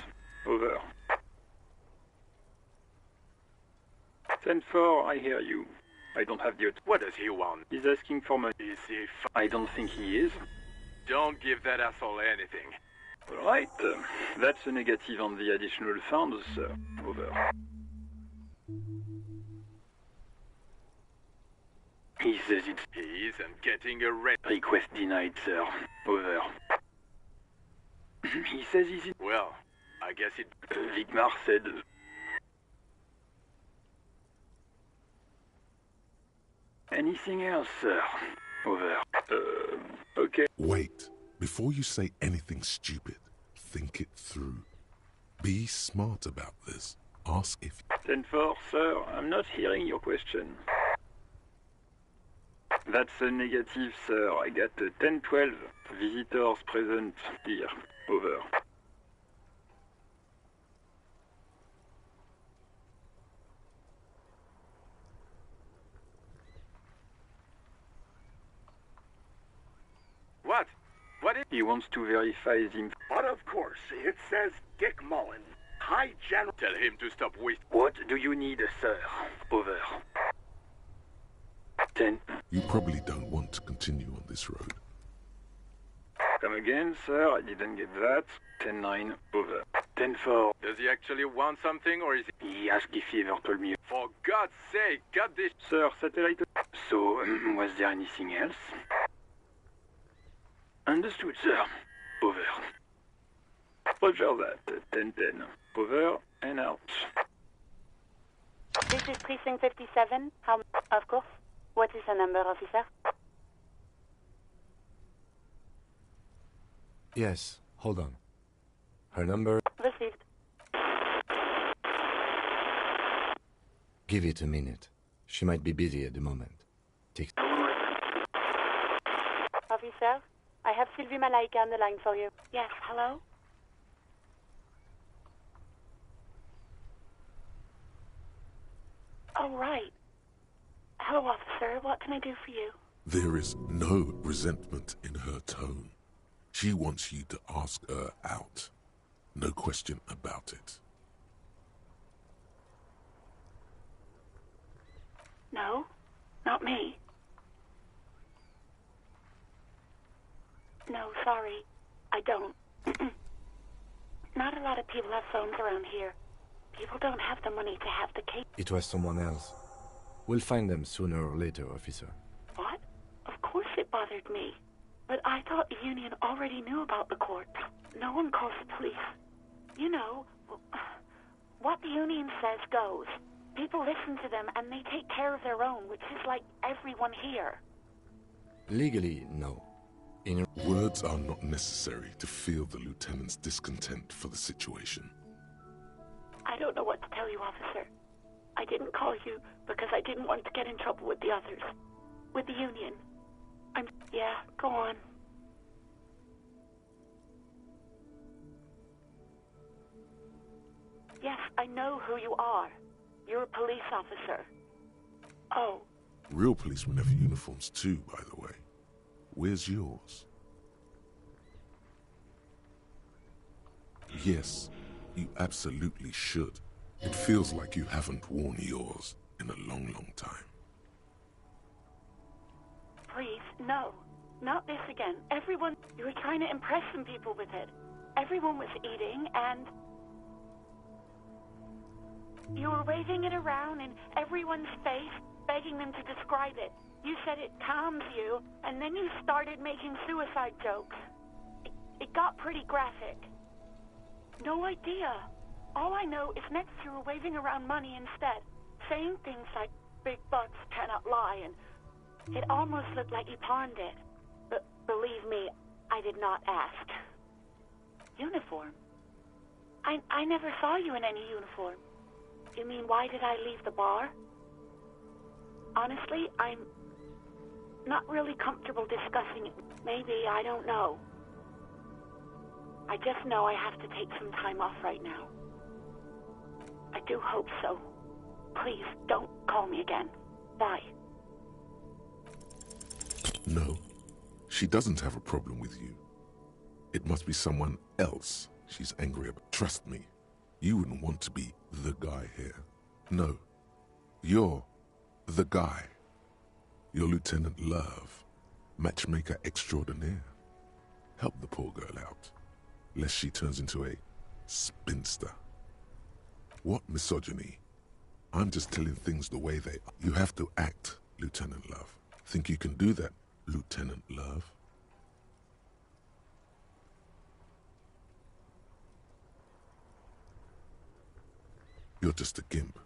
S15: Over. 10-4, I hear you. I don't have the...
S16: What does he want?
S15: He's asking for money.
S16: Is he...
S15: I don't think he is.
S16: Don't give that asshole anything.
S15: All right. That's a negative on the additional funds, sir. Over. He says it's...
S16: He isn't getting a rent.
S15: Request denied, sir. Over. He says he's...
S16: Well, I guess it...
S15: Vicmar said... Anything else, sir? Over. Okay.
S3: Wait. Before you say anything stupid, think it through. Be smart about this. Ask if...
S15: 10-4, sir. I'm not hearing your question. That's a negative, sir. I got 10-12. Visitors present here. Over.
S16: What? What is...
S15: He wants to verify him.
S18: But of course, it says Dick Mullen. Hi, General.
S16: Tell him to stop wasting...
S15: What do you need, sir? Over. 10.
S3: You probably don't want to continue on this road.
S15: Come again, sir. I didn't get that. 10-9. Over. 10-4.
S16: Does he actually want something, or is he...
S15: He asked if he ever told me...
S16: For God's sake, got this...
S15: Sir, satellite... So, was there anything else? Understood, sir. Over. Roger that. 10-10. Over and out.
S19: This is Precinct 57. How? Of course. What is the number, officer?
S7: Yes, hold on. Her number...
S19: Received.
S7: Give it a minute. She might be busy at the moment. Take...
S19: Officer, I have Sylvie Malaika on the line for you. Yes, hello? Oh, right. Hello, officer. What can I do for you?
S3: There is no resentment in her tone. She wants you to ask her out. No question about it.
S19: No, not me. No, sorry. I don't. Not a lot of people have phones around here. People don't have the money to have the case.
S7: It was someone else. We'll find them sooner or later, officer.
S19: What? Of course it bothered me. But I thought the union already knew about the court. No one calls the police. You know, what the union says goes. People listen to them and they take care of their own, which is like everyone here.
S7: Legally, no.
S3: Words are not necessary to feel the lieutenant's discontent for the situation.
S19: I don't know what to tell you, officer. I didn't call you because I didn't want to get in trouble with the others. With the union. Yeah, go on. Yes, I know who you are. You're a police officer. Oh.
S3: Real policemen have uniforms too, by the way. Where's yours? Yes, you absolutely should. It feels like you haven't worn yours in a long, long time.
S19: Please, no. Not this again. Everyone... You were trying to impress some people with it. Everyone was eating and... You were waving it around in everyone's face, begging them to describe it. You said it calms you, and then you started making suicide jokes. It got pretty graphic. No idea. All I know is next you were waving around money instead, saying things like, big bucks cannot lie, and it almost looked like you pawned it. But believe me, I did not ask. Uniform? I never saw you in any uniform. You mean, why did I leave the bar? Honestly, I'm not really comfortable discussing it. Maybe, I don't know. I just know I have to take some time off right now. I do hope so. Please, don't call me again. Bye.
S3: No, she doesn't have a problem with you. It must be someone else she's angry about. Trust me, you wouldn't want to be the guy here. No, you're the guy. You're Lieutenant Love, matchmaker extraordinaire. Help the poor girl out, lest she turns into a spinster. What misogyny? I'm just telling things the way they are. You have to act, Lieutenant Love. Think you can do that, Lieutenant Love? You're just a gimp.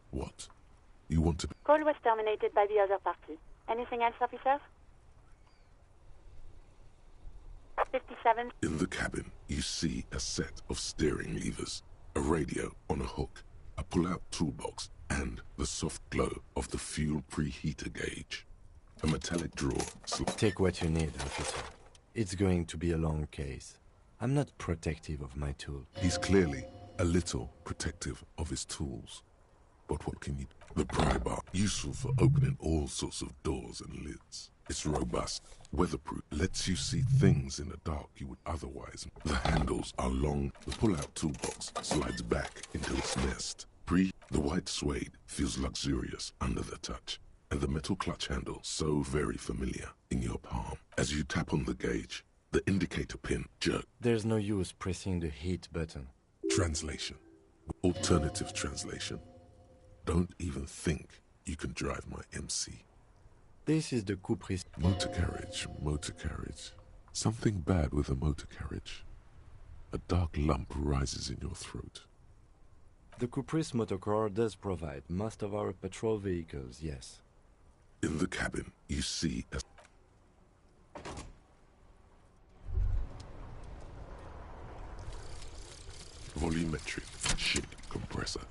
S3: What? You want to be...
S19: Call was terminated by the other party. Anything else, officer? 57.
S3: In the cabin, you see a set of steering levers, a radio on a hook, a pull-out toolbox, and the soft glow of the fuel preheater gauge. A metallic drawer.
S7: Take what you need, officer. It's going to be a long case. I'm not protective of my tool.
S3: He's clearly a little protective of his tools. But what can you do? The pry bar, useful for opening all sorts of doors and lids. It's robust, weatherproof, lets you see things in the dark you would otherwise. The handles are long. The pull-out toolbox slides back into its nest. The white suede feels luxurious under the touch, and the metal clutch handle so very familiar in your palm. As you tap on the gauge, the indicator pin jerks.
S7: There's no use pressing the heat button.
S3: Translation. Alternative translation. Don't even think you can drive my MC.
S7: This is the coupe.
S3: Motor carriage, motor carriage. Something bad with a motor carriage. A dark lump rises in your throat.
S7: The Cuprice motorcar does provide most of our patrol vehicles, yes.
S3: In the cabin, you see a volumetric ship compressor.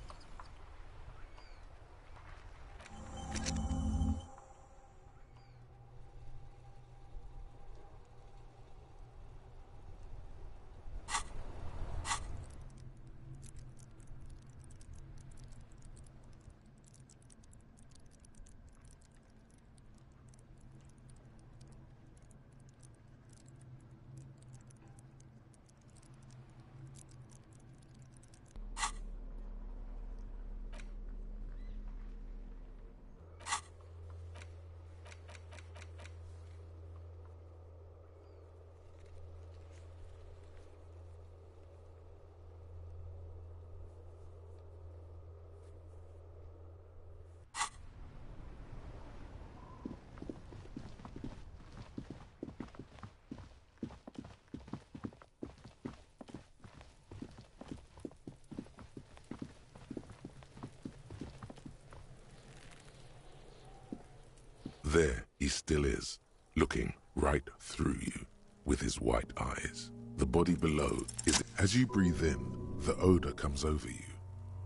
S3: There he still is, looking right through you with his white eyes. The body below is... As you breathe in, the odor comes over you.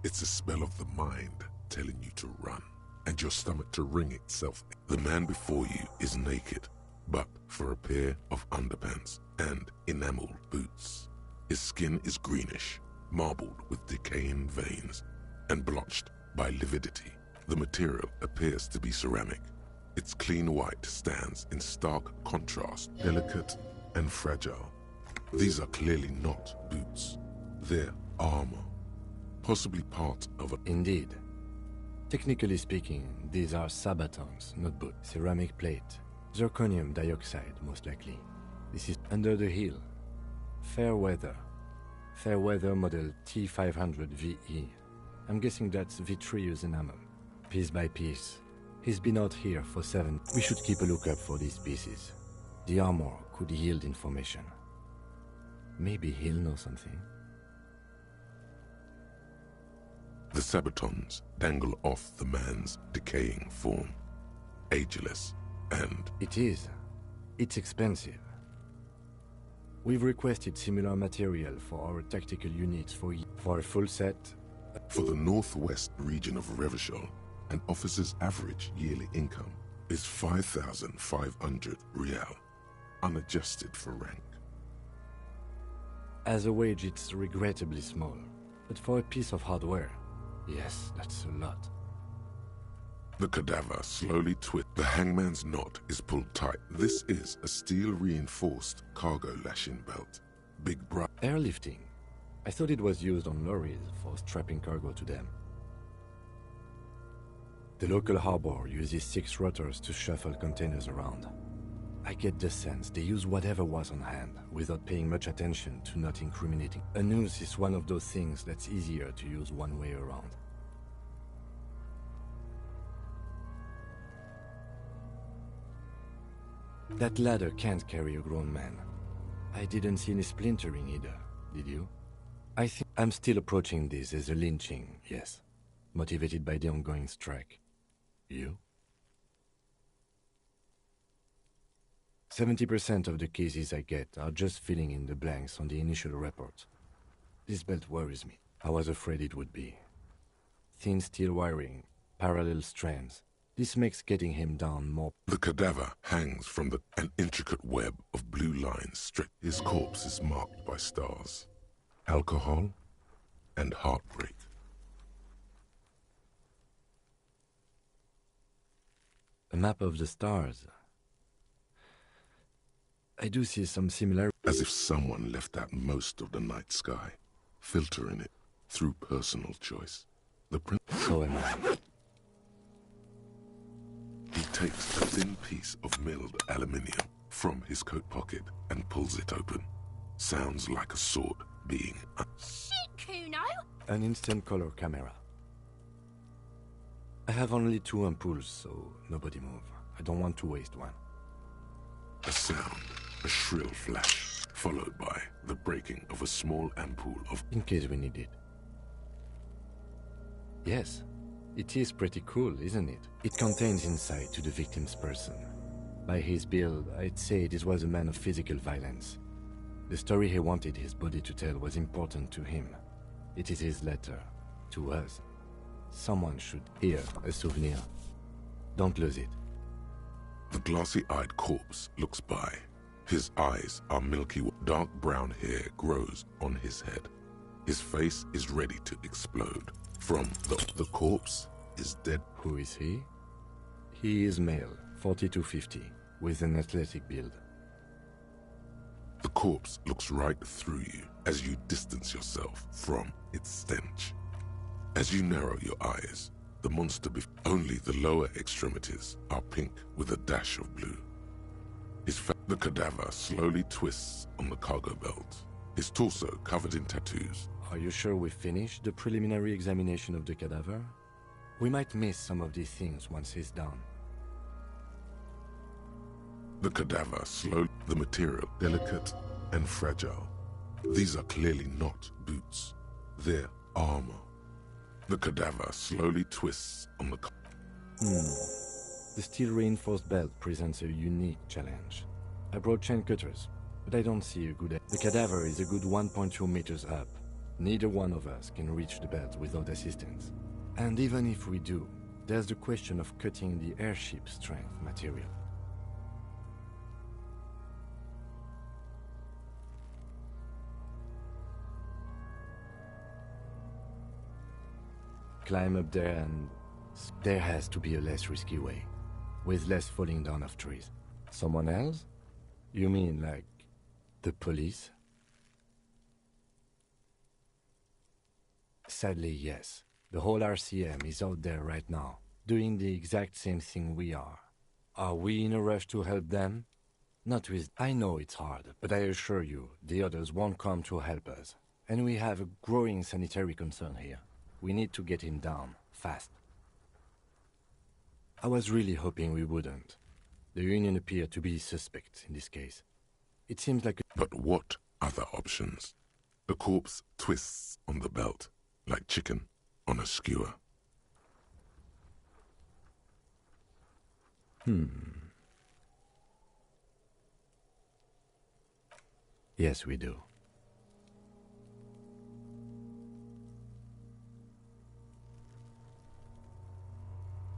S3: It's a smell of the mind telling you to run, and your stomach to wring itself. The man before you is naked, but for a pair of underpants and enameled boots. His skin is greenish, marbled with decaying veins, and blotched by lividity. The material appears to be ceramic. Its clean white stands in stark contrast, delicate and fragile. These are clearly not boots. They're armor, possibly part of a...
S7: Indeed. Technically speaking, these are sabatons, not boots. Ceramic plate. Zirconium dioxide, most likely. This is under the heel. Fair weather. Fair weather model T500 VE. I'm guessing that's vitreous enamel. Piece by piece. He's been out here for 7. We should keep a lookout for these pieces. The armor could yield information. Maybe he'll know something.
S3: The sabatons dangle off the man's decaying form. Ageless and...
S7: It is. It's expensive. We've requested similar material for our tactical units for a full set.
S3: For the northwest region of Revachol, an officer's average yearly income is 5,500 real, unadjusted for rank.
S7: As a wage, it's regrettably small, but for a piece of hardware, yes, that's a lot.
S3: The cadaver slowly twists. The hangman's knot is pulled tight. This is a steel-reinforced cargo lashing belt. Big bra...
S7: Airlifting. I thought it was used on lorries for strapping cargo to them. The local harbor uses 6 rotors to shuffle containers around. I get the sense they use whatever was on hand, without paying much attention to not incriminating. A noose is one of those things that's easier to use one way around. That ladder can't carry a grown man. I didn't see any splintering either, did you? I think I'm still approaching this as a lynching, yes. Motivated by the ongoing strike. You? 70% of the cases I get are just filling in the blanks on the initial report. This belt worries me. I was afraid it would be. Thin steel wiring, parallel strands. This makes getting him down more...
S3: The cadaver hangs from an intricate web of blue lines stretched. His corpse is marked by stars, alcohol, and heartbreak.
S7: A map of the stars. I do see some similarity.
S3: As if someone left out most of the night sky, filtering it through personal choice.
S7: So am I.
S3: He takes a thin piece of milled aluminium from his coat pocket and pulls it open. Sounds like a sword being...
S9: Shit, Kuno!
S7: An instant color camera. I have only 2 ampoules, so nobody move. I don't want to waste one.
S3: A sound, a shrill flash, followed by the breaking of a small ampoule of...
S7: In case we need it. Yes, it is pretty cool, isn't it? It contains insight to the victim's person. By his build, I'd say this was a man of physical violence. The story he wanted his body to tell was important to him. It is his letter, to us. Someone should hear a souvenir. Don't lose it.
S3: The glassy-eyed corpse looks by. His eyes are milky. Dark brown hair grows on his head. His face is ready to explode. From the corpse is dead.
S7: Who is he? He is male, 40 to 50, with an athletic build.
S3: The corpse looks right through you as you distance yourself from its stench. As you narrow your eyes, the monster only the lower extremities are pink with a dash of blue. The cadaver slowly twists on the cargo belt, his torso covered in tattoos.
S7: Are you sure we finished the preliminary examination of the cadaver? We might miss some of these things once he's done.
S3: The cadaver slowly, the material delicate and fragile. These are clearly not boots. They're armor. The cadaver slowly twists on the...
S7: The steel-reinforced belt presents a unique challenge. I brought chain cutters, but I don't see a good... The cadaver is a good 1.2 meters up. Neither one of us can reach the belt without assistance. And even if we do, there's the question of cutting the airship strength material. Climb up there and... There has to be a less risky way, with less falling down of trees. Someone else? You mean like the police? Sadly, yes. The whole RCM is out there right now, doing the exact same thing we are. Are we in a rush to help them? Not with... I know it's hard, but I assure you, the others won't come to help us. And we have a growing sanitary concern here. We need to get him down, fast. I was really hoping we wouldn't. The Union appeared to be suspect in this case. It seems like...
S3: But what other options? The corpse twists on the belt, like chicken on a skewer.
S7: Yes, we do.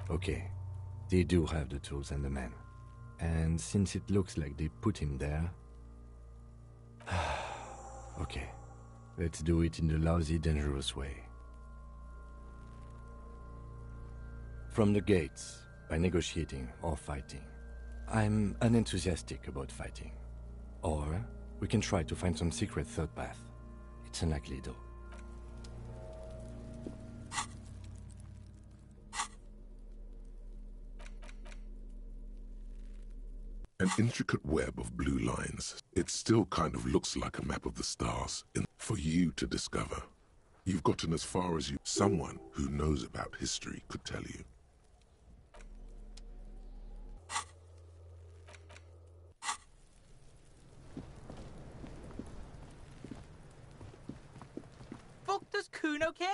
S7: Okay, they do have the tools and the men. And since it looks like they put him there... Okay, let's do it in the lousy, dangerous way. From the gates, by negotiating or fighting. I'm unenthusiastic about fighting. Or we can try to find some secret third path. It's unlikely though.
S3: An intricate web of blue lines. It still kind of looks like a map of the stars for you to discover. You've gotten as far as someone who knows about history could tell you.
S20: Fuck does Kuno care?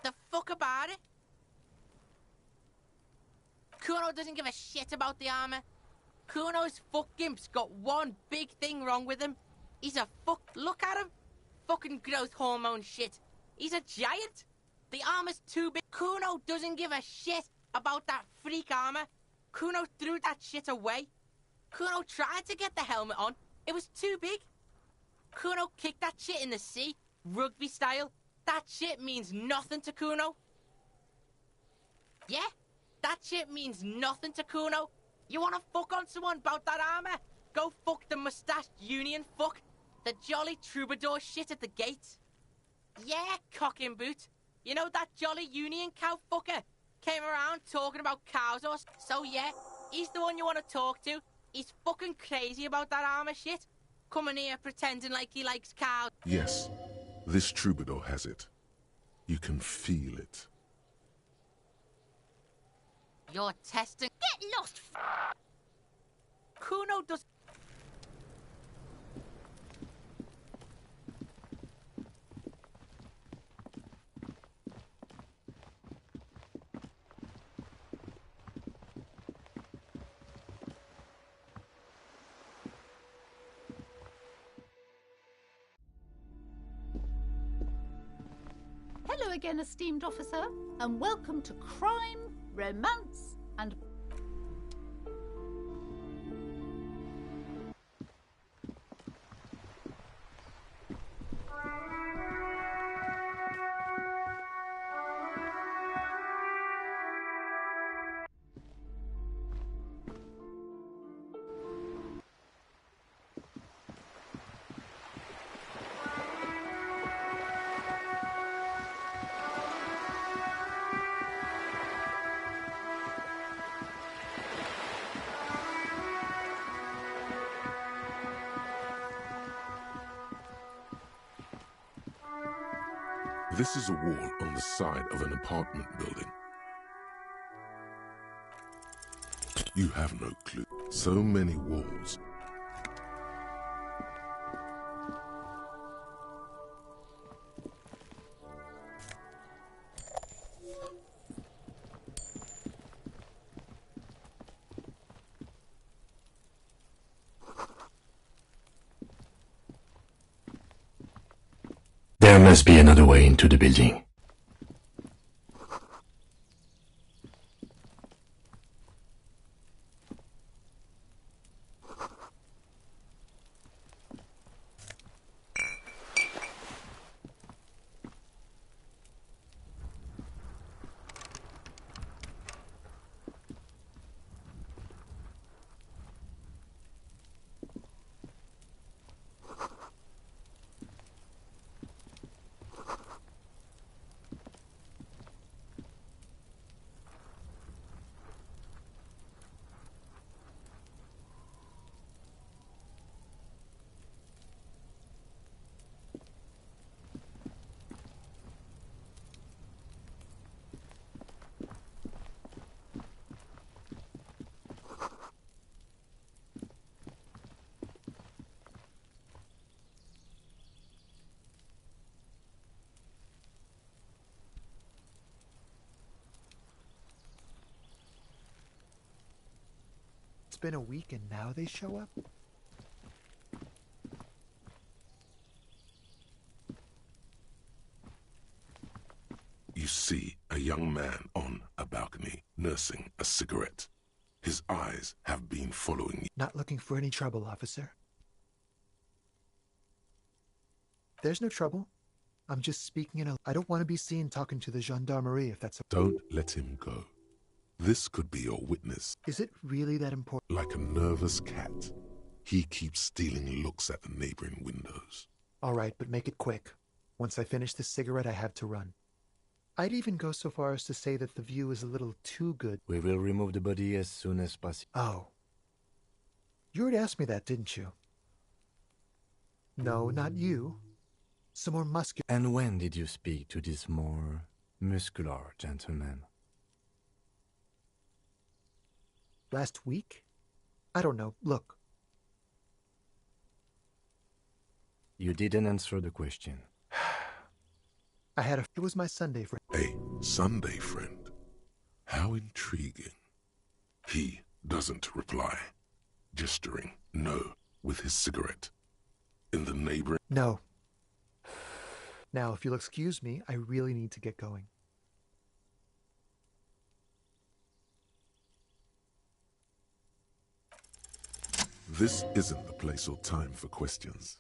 S20: The fuck about it? Kuno doesn't give a shit about the armor. Kuno's fuck-gimp's got one big thing wrong with him. He's a fuck... Look at him. Fucking growth hormone shit. He's a giant. The armor's too big. Kuno doesn't give a shit about that freak armor. Kuno threw that shit away. Kuno tried to get the helmet on. It was too big. Kuno kicked that shit in the sea, rugby style. That shit means nothing to Kuno. Yeah? That shit means nothing to Kuno. You wanna fuck on someone about that armor? Go fuck the mustached Union fuck. The jolly troubadour shit at the gate. Yeah, cocking boot. You know that jolly Union cow fucker? Came around talking about cows or so yeah, he's the one you wanna talk to. He's fucking crazy about that armor shit. Coming here pretending like he likes cows.
S3: Yes, this troubadour has it. You can feel it.
S20: You're testing.
S9: Get lost!
S20: Kuno does...
S14: Hello again, esteemed officer, and welcome to Crime, Romance, and...
S3: This is a wall on the side of an apartment building. You have no clue. So many walls.
S7: There must be another way into the building.
S21: It's been a week and now they show up?
S3: You see a young man on a balcony nursing a cigarette. His eyes have been following you.
S21: Not looking for any trouble, officer. There's no trouble. I'm just speaking in a... I don't want to be seen talking to the gendarmerie if that's a...
S3: Don't let him go. This could be your witness.
S21: Is it really that important?
S3: Like a nervous cat, he keeps stealing looks at the neighboring windows.
S21: All right, but make it quick. Once I finish this cigarette, I have to run. I'd even go so far as to say that the view is a little too good.
S7: We will remove the body as soon as possible.
S21: Oh. You already asked me that, didn't you? No, not you. Some more muscular...
S7: And when did you speak to this more muscular gentleman?
S21: Last week? I don't know. Look.
S7: You didn't answer the question.
S21: I had a... It was my Sunday friend.
S3: A Sunday friend? How intriguing. He doesn't reply, gesturing no with his cigarette. In the neighboring...
S21: No. Now, if you'll excuse me, I really need to get going.
S3: This isn't the place or time for questions.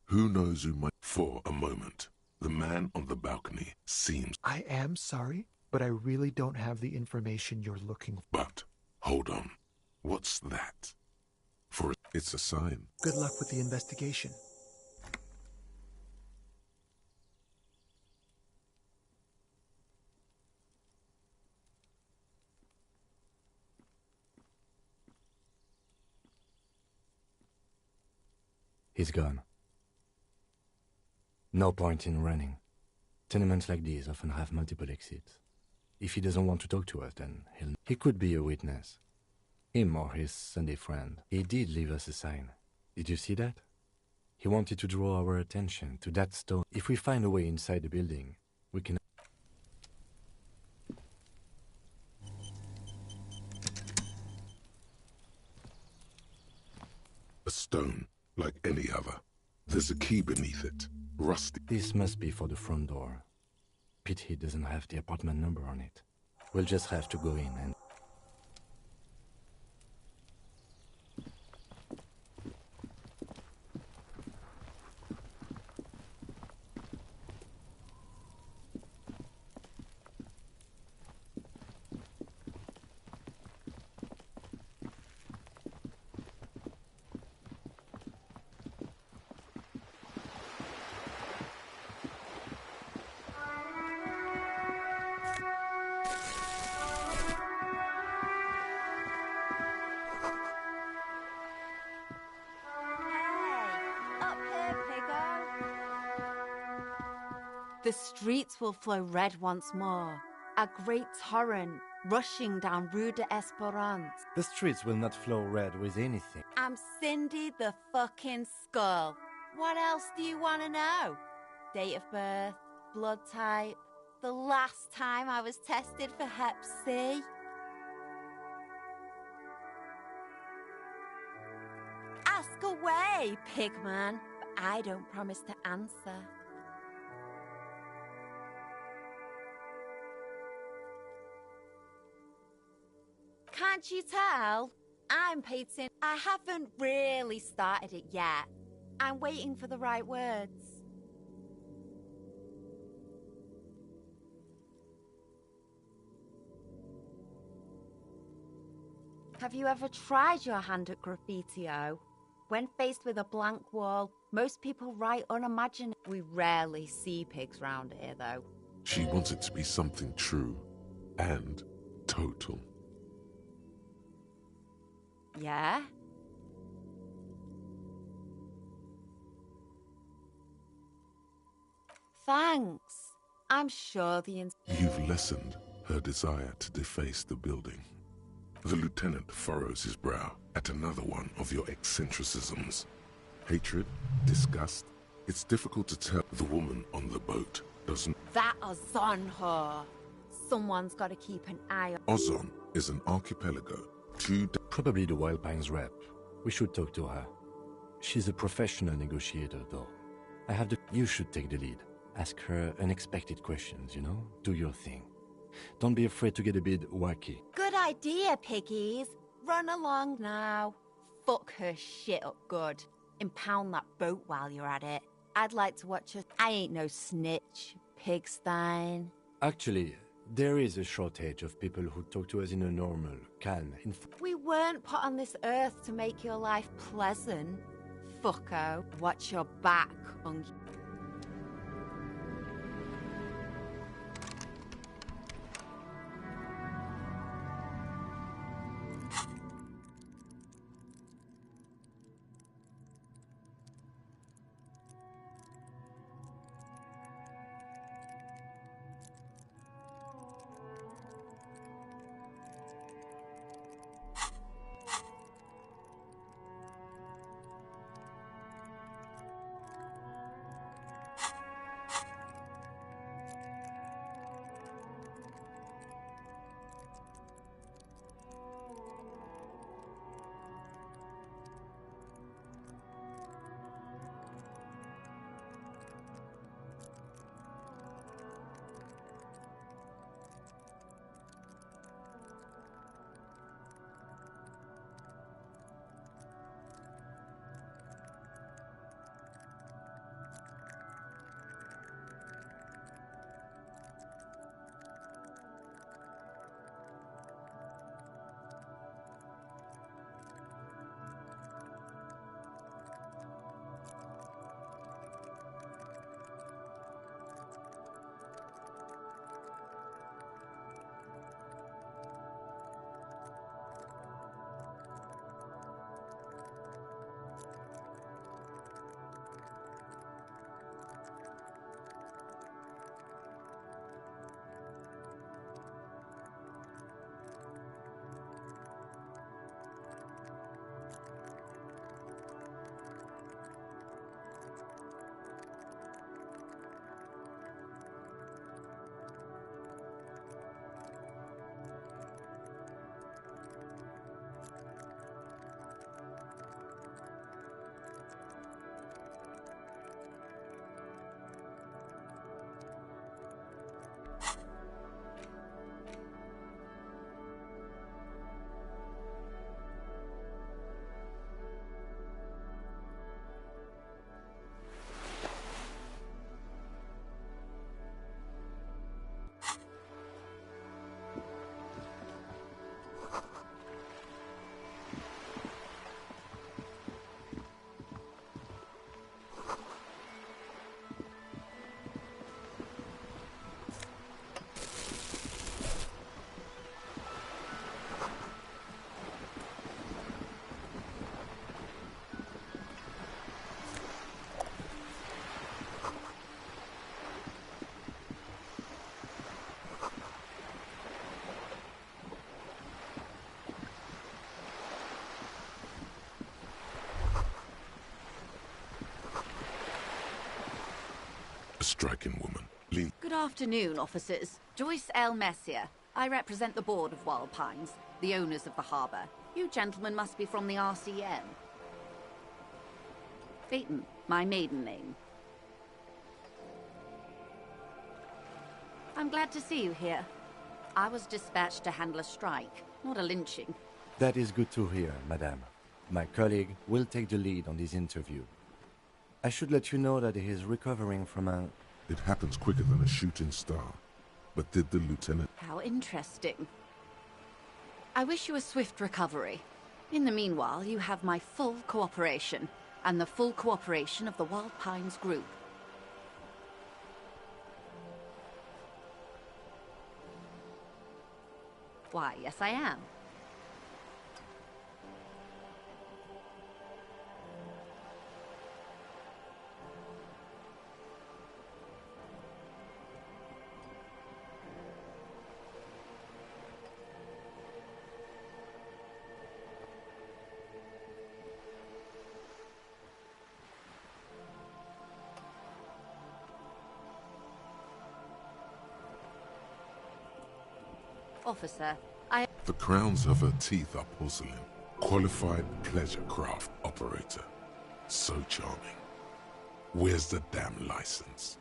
S3: Who knows who might... For a moment, the man on the balcony seems...
S21: I am sorry, but I really don't have the information you're looking for.
S3: But, hold on. What's that? For it's a sign.
S21: Good luck with the investigation.
S7: He's gone. No point in running. Tenements like these often have multiple exits. If he doesn't want to talk to us, then he could be a witness. Him or his Sunday friend. He did leave us a sign. Did you see that? He wanted to draw our attention to that stone. If we find a way inside the building, we can...
S3: A stone, like any other. There's a key beneath it, rusty.
S7: This must be for the front door. Pity doesn't have the apartment number on it. We'll just have to go in and...
S4: The streets will flow red once more, a great torrent rushing down Rue d'Esperance.
S7: The streets will not flow red with anything.
S4: I'm Cindy the fucking Skull. What else do you want to know? Date of birth, blood type, the last time I was tested for Hep C. Ask away, pigman, but I don't promise to answer. Can't you tell? I'm Peyton. I haven't really started it yet. I'm waiting for the right words. Have you ever tried your hand at graffiti-o? When faced with a blank wall, most people write unimaginable. We rarely see pigs round here, though.
S3: She wants it to be something true and total.
S4: Yeah? Thanks. I'm sure the...
S3: You've lessened her desire to deface the building. The lieutenant furrows his brow at another one of your eccentricisms. Hatred, disgust. It's difficult to tell. The woman on the boat doesn't...
S4: That Ozon whore. Someone's got to keep an eye on...
S3: Ozon is an archipelago.
S7: Probably the Wild Pines rep. We should talk to her. She's a professional negotiator, though. You should take the lead. Ask her unexpected questions, you know? Do your thing. Don't be afraid to get a bit wacky.
S4: Good idea, piggies. Run along now. Fuck her shit up good. Impound that boat while you're at it. I'd like to watch her. I ain't no snitch, pigstein.
S7: Actually, there is a shortage of people who talk to us in a normal, calm...
S4: We weren't put on this earth to make your life pleasant. Fucko. Watch your back,
S3: A striking woman. Lean.
S8: Good afternoon, officers. Joyce L. Messier. I represent the board of Wild Pines, the owners of the harbour. You gentlemen must be from the RCM. Phaeton, my maiden name. I'm glad to see you here. I was dispatched to handle a strike, not a lynching.
S7: That is good to hear, madame. My colleague will take the lead on this interview. I should let you know that he is recovering from a...
S3: It happens quicker than a shooting star. But did the lieutenant...
S8: How interesting. I wish you a swift recovery. In the meanwhile, you have my full cooperation, and the full cooperation of the Wild Pines Group. Why, yes I am. Officer,
S3: The crowns of her teeth are porcelain. Qualified pleasure craft operator. So charming. Where's the damn license?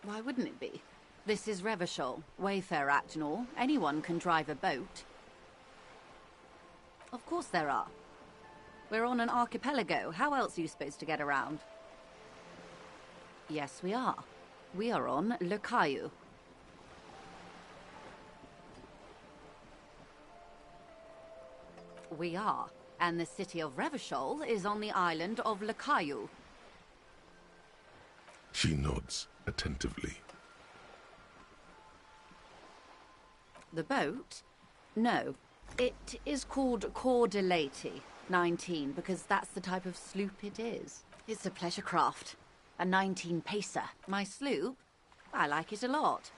S8: Why wouldn't it be? This is Revachol, Wayfare Act and all. Anyone can drive a boat. Of course there are. We're on an archipelago. How else are you supposed to get around? Yes, we are. We are on Le Caillou. We are. And the city of Revachol is on the island of Le Caillou.
S3: She nods attentively.
S8: The boat? No. It is called Coeur de Leyte 19 because that's the type of sloop it is. It's a pleasure craft. A 19-pacer. My sloop? I like it a lot.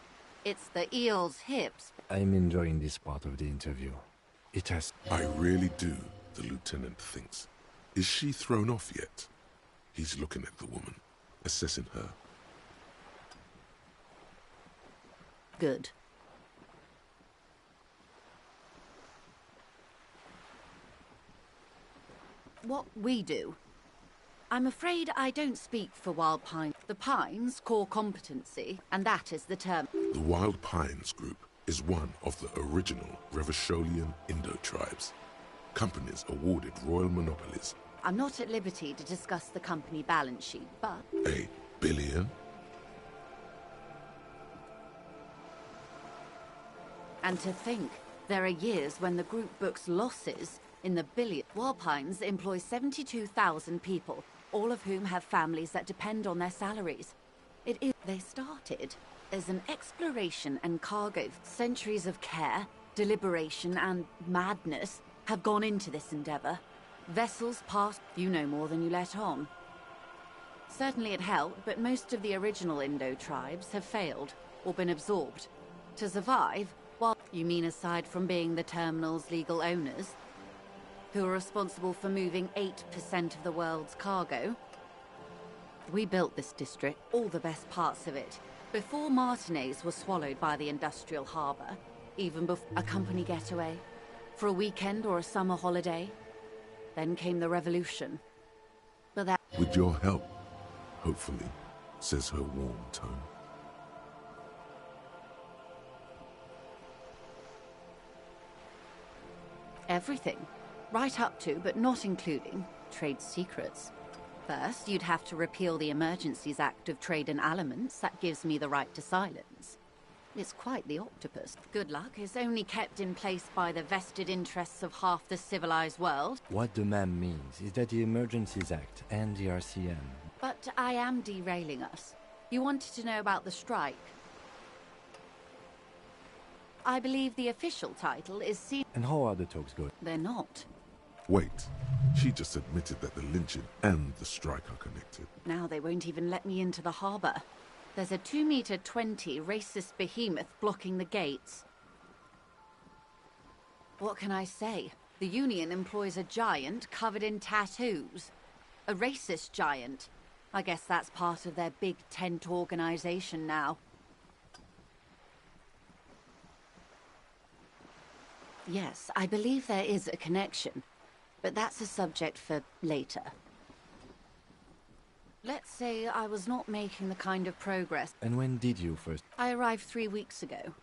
S8: It's the eel's hips.
S7: I'm enjoying this part of the interview. It has...
S3: I really do, the lieutenant thinks. Is she thrown off yet? He's looking at the woman, assessing her.
S8: Good. What we do. I'm afraid I don't speak for Wild Pines. The Pines' core competency, and that is the term.
S3: The Wild Pines Group is one of the original Revacholian Indo-tribes. Companies awarded royal monopolies.
S8: I'm not at liberty to discuss the company balance sheet, but...
S3: $1 billion?
S8: And to think, there are years when the group books losses in the billion. Wild Pines employs 72,000 people, all of whom have families that depend on their salaries. They started as an exploration and cargo. Centuries of care, deliberation, and madness have gone into this endeavor. Vessels passed, you know more than you let on. Certainly it helped, but most of the original Indo tribes have failed or been absorbed. To survive, you mean aside from being the terminal's legal owners, who are responsible for moving 8% of the world's cargo? We built this district, all the best parts of it, before Martinez was swallowed by the industrial harbor, even before a company getaway, for a weekend or a summer holiday. Then came the revolution. But that...
S3: With your help, hopefully, says her warm tone.
S8: Everything. Right up to, but not including, trade secrets. First, you'd have to repeal the Emergencies Act of Trade in Aliments. That gives me the right to silence. It's quite the octopus. Good luck is only kept in place by the vested interests of half the civilized world.
S7: What the ma'am means is that the Emergencies Act and the RCM...
S8: But I am derailing us. You wanted to know about the strike. I believe the official title is...
S7: And how are the talks going?
S8: They're not.
S3: Wait, she just admitted that the lynching and the strike are connected.
S8: Now they won't even let me into the harbor. There's a 2-meter-20 racist behemoth blocking the gates. What can I say? The Union employs a giant covered in tattoos. A racist giant. I guess that's part of their big tent organization now. Yes, I believe there is a connection, but that's a subject for later. Let's say I was not making the kind of progress.
S7: And when did you first?
S8: I arrived 3 weeks ago.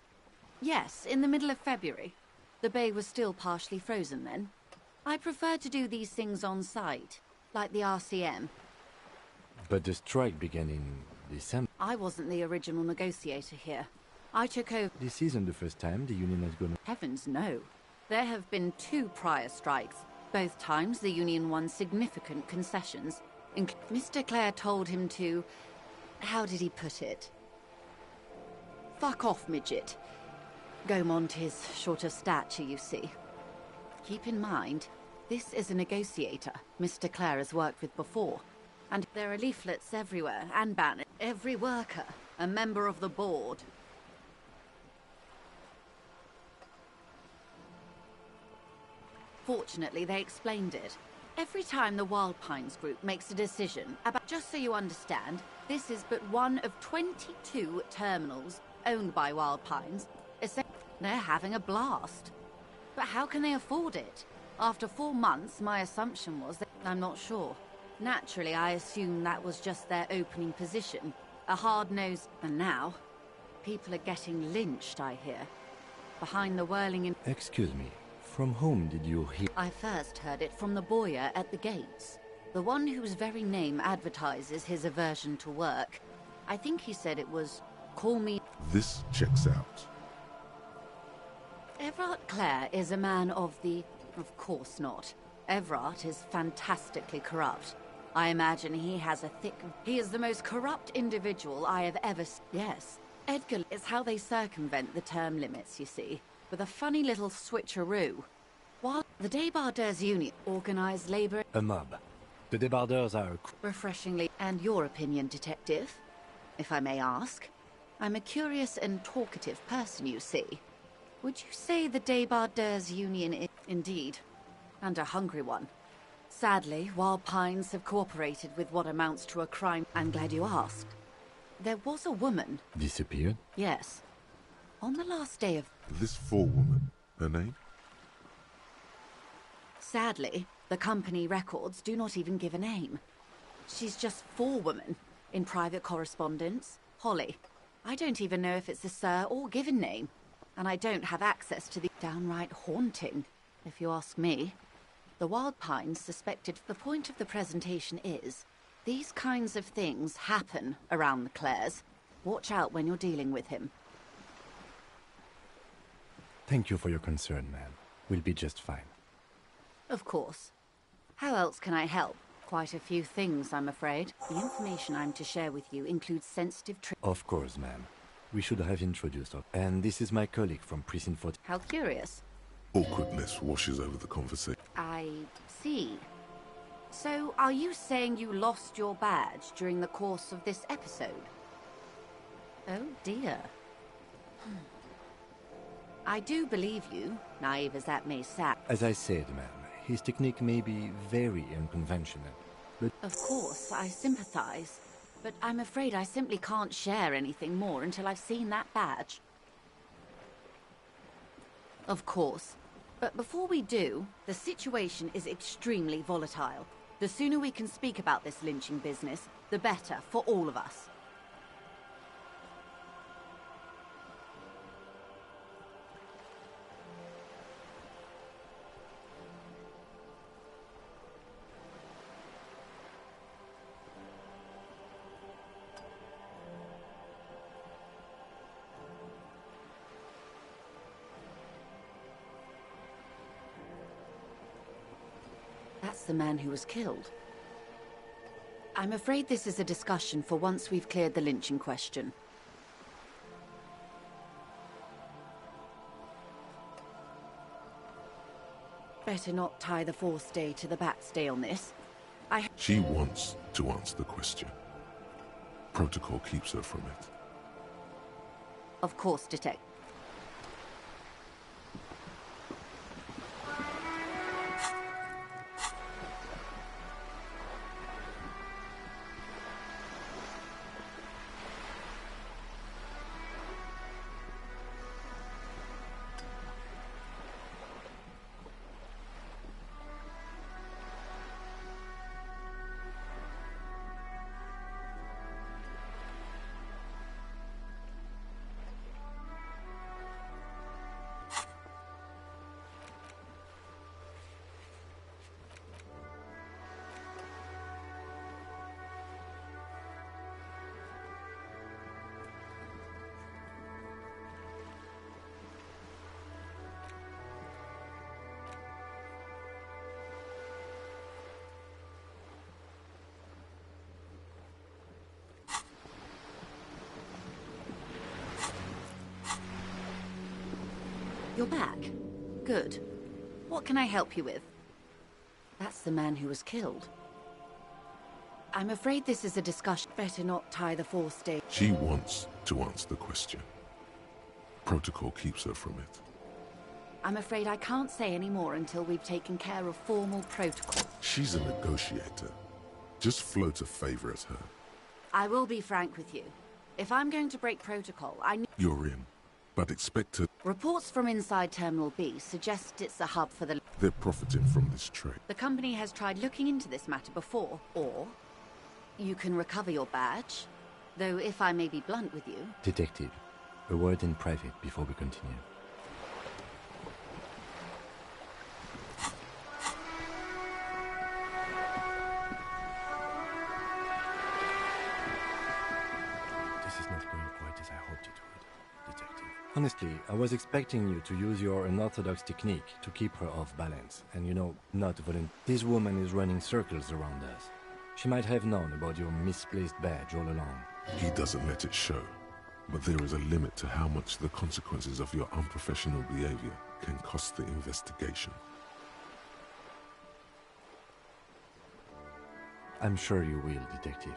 S8: Yes, in the middle of February. The bay was still partially frozen then. I prefer to do these things on site, like the RCM.
S7: But the strike began in December.
S8: I wasn't the original negotiator here. I took over.
S7: This isn't the first time the union has gone.
S8: Heavens, no. There have been 2 prior strikes. Both times the union won significant concessions. Mr. Clare told him to... how did he put it? Fuck off, midget. Gaumont is short of stature, you see. Keep in mind, this is a negotiator Mr. Clare has worked with before. And there are leaflets everywhere, and banners. Every worker, a member of the board. Fortunately, they explained it. Every time the Wild Pines group makes a decision about... Just so you understand, this is but one of 22 terminals owned by Wild Pines. They're having a blast. But how can they afford it? After 4 months, my assumption was that... I'm not sure. Naturally, I assumed that was just their opening position. A hard-nosed... And now, people are getting lynched, I hear. Behind the whirling...
S7: Excuse me. From whom did you hear?
S8: I first heard it from the bowyer at the gates. The one whose very name advertises his aversion to work. I think he said it was, call me...
S3: This checks out.
S8: Everard Clare is a man of the... Of course not. Everard is fantastically corrupt. I imagine he has a thick... He is the most corrupt individual I have ever... Yes. Edgar is how they circumvent the term limits, you see. With a funny little switcheroo. While the Débardeurs Union organized labor...
S7: A mob. The Débardeurs are...
S8: Refreshingly... And your opinion, detective? If I may ask. I'm a curious and talkative person, you see. Would you say the Débardeurs Union is... Indeed. And a hungry one. Sadly, Wild Pines have cooperated with what amounts to a crime. I'm glad you asked. There was a woman...
S7: Disappeared?
S8: Yes. On the last day of...
S3: This forewoman, her name?
S8: Sadly, the company records do not even give a name. She's just forewoman in private correspondence. Holly. I don't even know if it's a sir or given name. And I don't have access to the downright haunting, if you ask me. The Wild Pines suspected the point of the presentation is these kinds of things happen around the Clares. Watch out when you're dealing with him.
S7: Thank you for your concern, ma'am. We'll be just fine.
S8: Of course. How else can I help? Quite a few things, I'm afraid. The information I'm to share with you includes sensitive...
S7: Of course, ma'am. We should have introduced her. And this is my colleague from Precinct 40.
S8: How curious.
S3: Awkwardness washes over the conversation.
S8: I see. So, are you saying you lost your badge during the course of this episode? Oh dear. I do believe you, naive as that may sound.
S7: As I said, ma'am, his technique may be very unconventional, but...
S8: Of course, I sympathize. But I'm afraid I simply can't share anything more until I've seen that badge. Of course. But before we do, the situation is extremely volatile. The sooner we can speak about this lynching business, the better for all of us. That's the man who was killed. I'm afraid this is a discussion for once we've cleared the lynching question. Better not tie the fourth day to the bat's day on this.
S3: She wants to answer the question. Protocol keeps her from it.
S8: Of course, Detective. You're back. Good. What can I help you with? That's the man who was killed. I'm afraid this is a discussion. Better not tie the fourth stage.
S3: She wants to answer the question. Protocol keeps her from it.
S8: I'm afraid I can't say any more until we've taken care of formal protocol.
S3: She's a negotiator. Just float a favor at her.
S8: I will be frank with you. If I'm going to break protocol, I need...
S3: You're in, but expect her...
S8: Reports from inside Terminal B suggest it's a hub for the...
S3: They're profiting from this trade.
S8: The company has tried looking into this matter before, or... You can recover your badge. Though, if I may be blunt with you...
S7: Detective, a word in private before we continue. This is not going quite as I hoped it would, Detective. Honestly, I was expecting you to use your unorthodox technique to keep her off balance, and not volunteer. This woman is running circles around us. She might have known about your misplaced badge all along.
S3: He doesn't let it show, but there is a limit to how much the consequences of your unprofessional behavior can cost the investigation.
S7: I'm sure you will, Detective.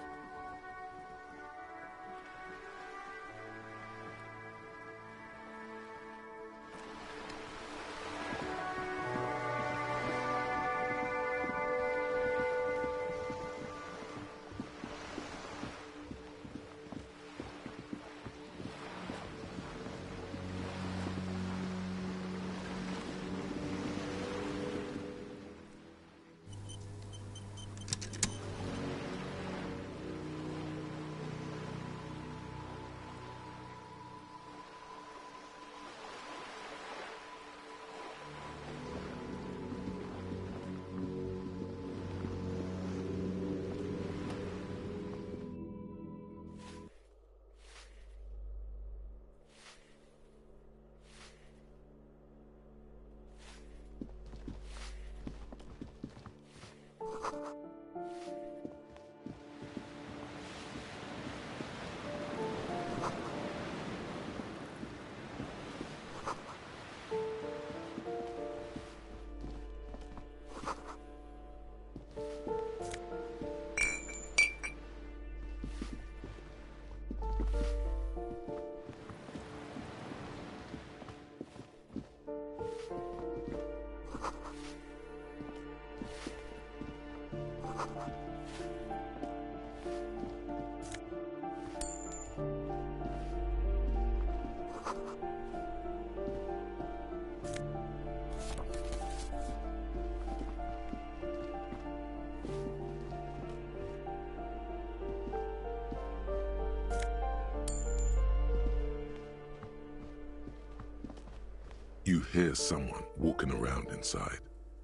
S3: You hear someone walking around inside,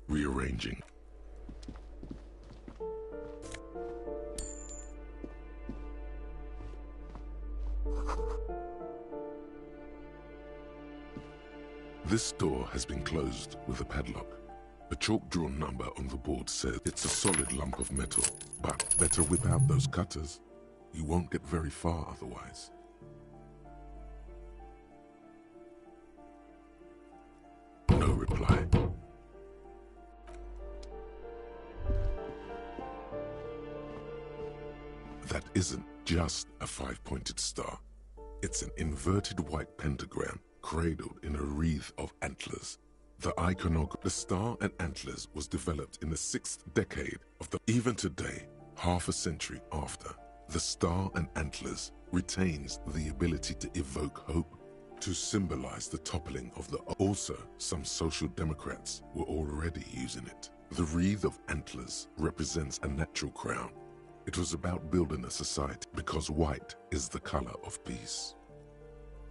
S3: rearranging. This door has been closed with a padlock. A chalk-drawn number on the board says it's a solid lump of metal, but better whip out those cutters. You won't get very far otherwise. No reply. That isn't just a five-pointed star. It's an inverted white pentagram cradled in a wreath of antlers. The iconography, the star and antlers, was developed in the 6th decade of the... Even today, half a century after, the star and antlers retains the ability to evoke hope, to symbolize the toppling of the... Also, some social democrats were already using it. The wreath of antlers represents a natural crown. It was about building a society because white is the color of peace.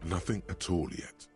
S3: Nothing at all yet.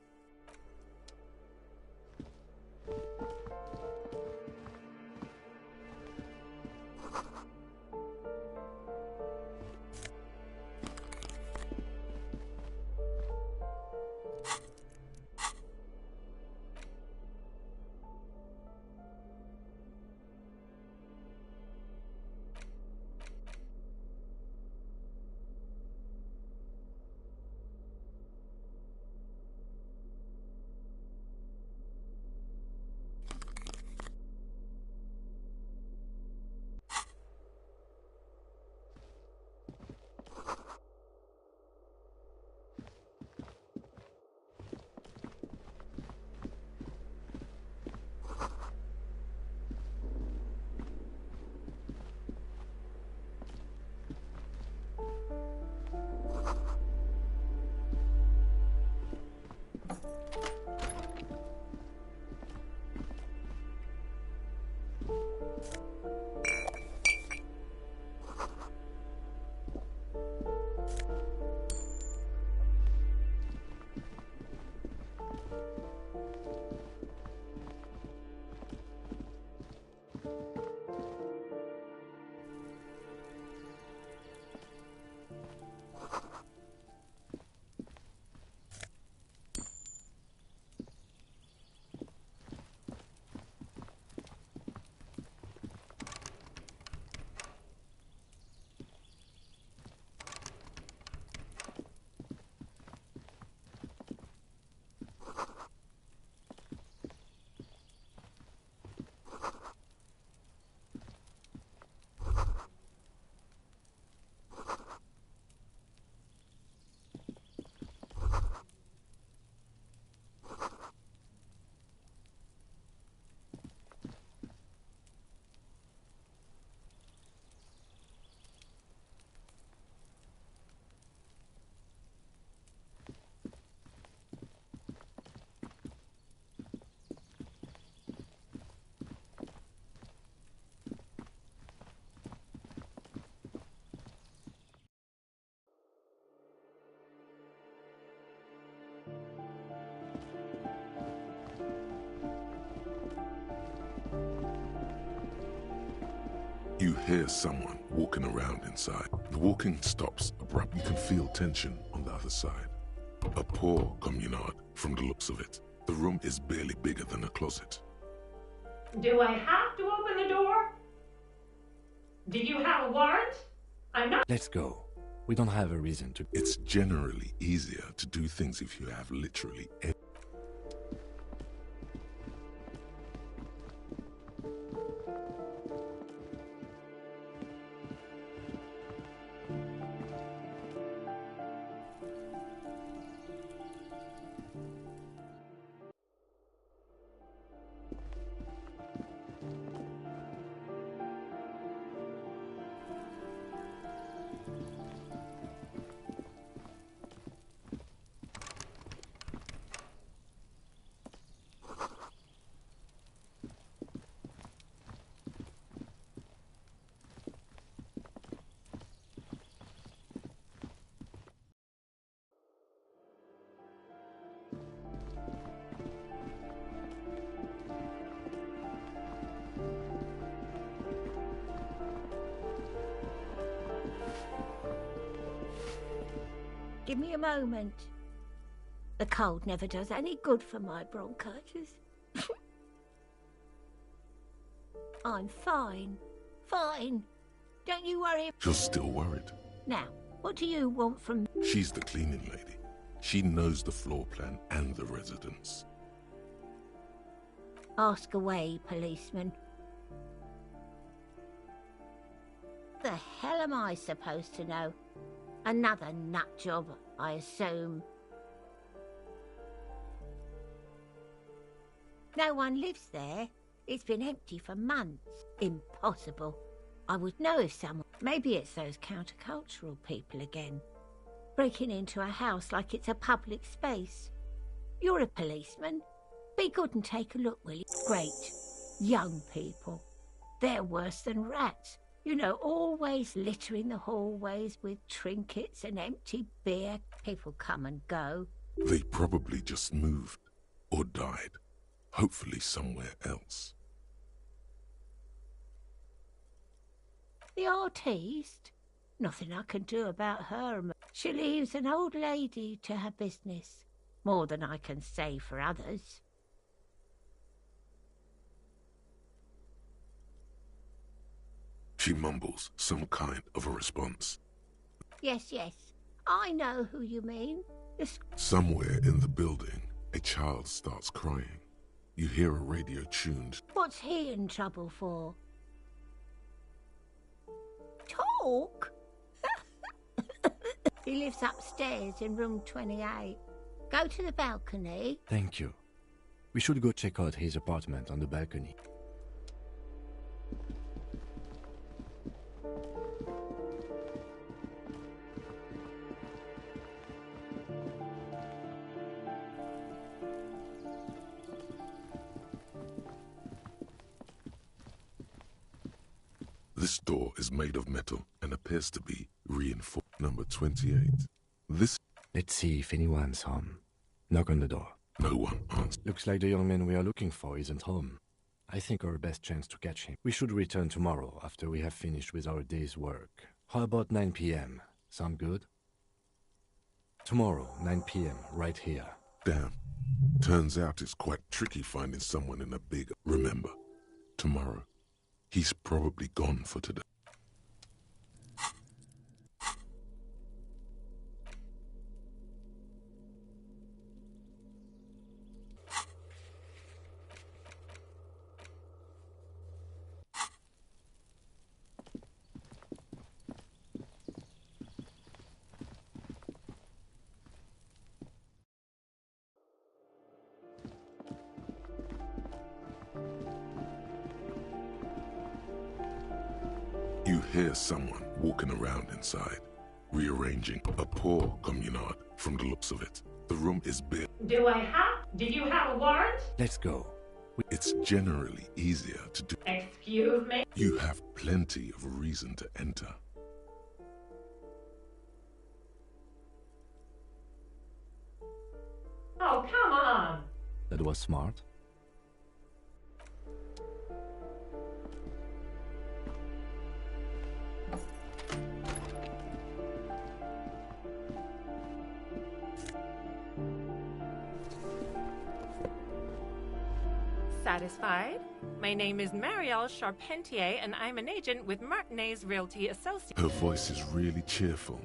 S3: You hear someone walking around inside. The walking stops abruptly. You can feel tension on the other side. A poor communard, from the looks of it. The room is barely bigger than a closet.
S6: Do I have to open the door? Do you have a warrant? I'm not.
S7: Let's go. We don't have a reason to.
S3: It's generally easier to do things if you have literally everything.
S22: Give me a moment. The cold never does any good for my bronchitis. I'm fine. Fine. Don't you worry.
S3: You're still worried.
S22: Now, what do you want from me?
S3: She's the cleaning lady. She knows the floor plan and the residence.
S22: Ask away, policeman. The hell am I supposed to know? Another nut job, I assume. No one lives there. It's been empty for months. Impossible. I would know if someone... Maybe it's those countercultural people again. Breaking into a house like it's a public space. You're a policeman. Be good and take a look, will you? Great. Young people. They're worse than rats. You know, always littering the hallways with trinkets and empty beer. People come and go.
S3: They probably just moved. Or died. Hopefully somewhere else.
S22: The artiste? Nothing I can do about her. She leaves an old lady to her business. More than I can say for others.
S3: She mumbles some kind of a response.
S22: Yes, yes. I know who you mean.
S3: Somewhere in the building, a child starts crying. You hear a radio tuned.
S22: What's he in trouble for? Talk? He lives upstairs in room 28. Go to the balcony.
S7: Thank you. We should go check out his apartment on the balcony.
S3: This door is made of metal and appears to be reinforced. Number 28. This...
S7: Let's see if anyone's home. Knock on the door.
S3: No one answers.
S7: Looks like the young man we are looking for isn't home. I think our best chance to catch him. We should return tomorrow after we have finished with our day's work. How about 9 p.m.? Sound good? Tomorrow, 9 p.m., right here.
S3: Damn. Turns out it's quite tricky finding someone in a big... Remember, tomorrow. He's probably gone for today. You hear someone walking around inside, rearranging a poor communard from the looks of it. The room is big.
S6: Do you have a warrant?
S7: Let's go.
S3: It's generally easier to do.
S6: Excuse me?
S3: You have plenty of reason to enter.
S6: Oh, come on.
S7: That was smart.
S2: Satisfied? My name is Marielle Charpentier, and I'm an agent with Martinez Realty Associates.
S3: Her voice is really cheerful.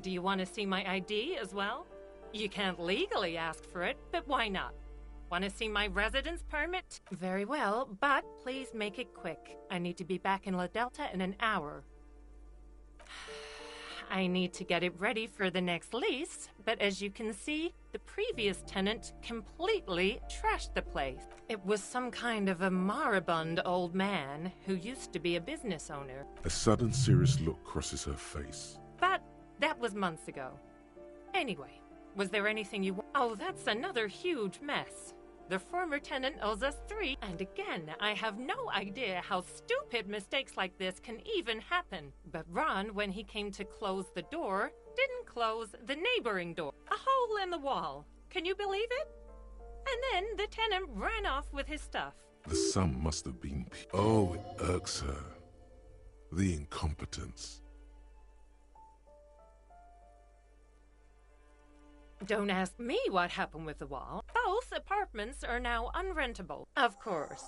S2: Do you want to see my ID as well? You can't legally ask for it, but why not? Want to see my residence permit? Very well, but please make it quick. I need to be back in La Delta in an hour. I need to get it ready for the next lease, but as you can see, the previous tenant completely trashed the place. It was some kind of a moribund old man who used to be a business owner.
S3: A sudden serious look crosses her face.
S2: But that was months ago. Anyway, was there anything you... Oh, that's another huge mess. The former tenant owes us $3, and again, I have no idea how stupid mistakes like this can even happen. But Ron, when he came to close the door, didn't close the neighboring door. A hole in the wall. Can you believe it? And then the tenant ran off with his stuff.
S3: The sum must have been... Oh, it irks her. The incompetence.
S2: Don't ask me what happened with the wall. Both apartments are now unrentable, of course.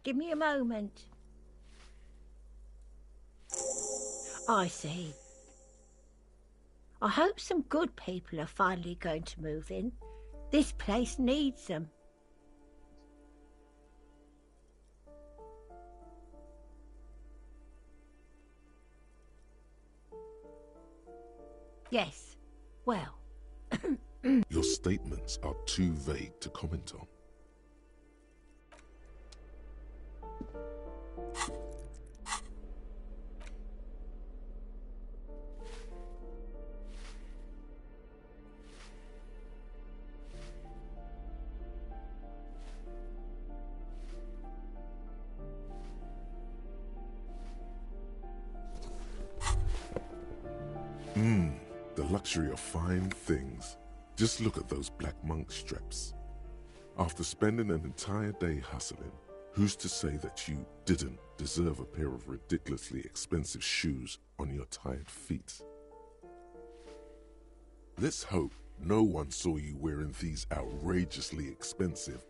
S22: Give me a moment. I see. I hope some good people are finally going to move in. This place needs them. Yes, well.
S3: Your statements are too vague to comment on. The luxury of fine things. Just look at those black monk straps. After spending an entire day hustling, who's to say that you didn't deserve a pair of ridiculously expensive shoes on your tired feet? Let's hope no one saw you wearing these outrageously expensive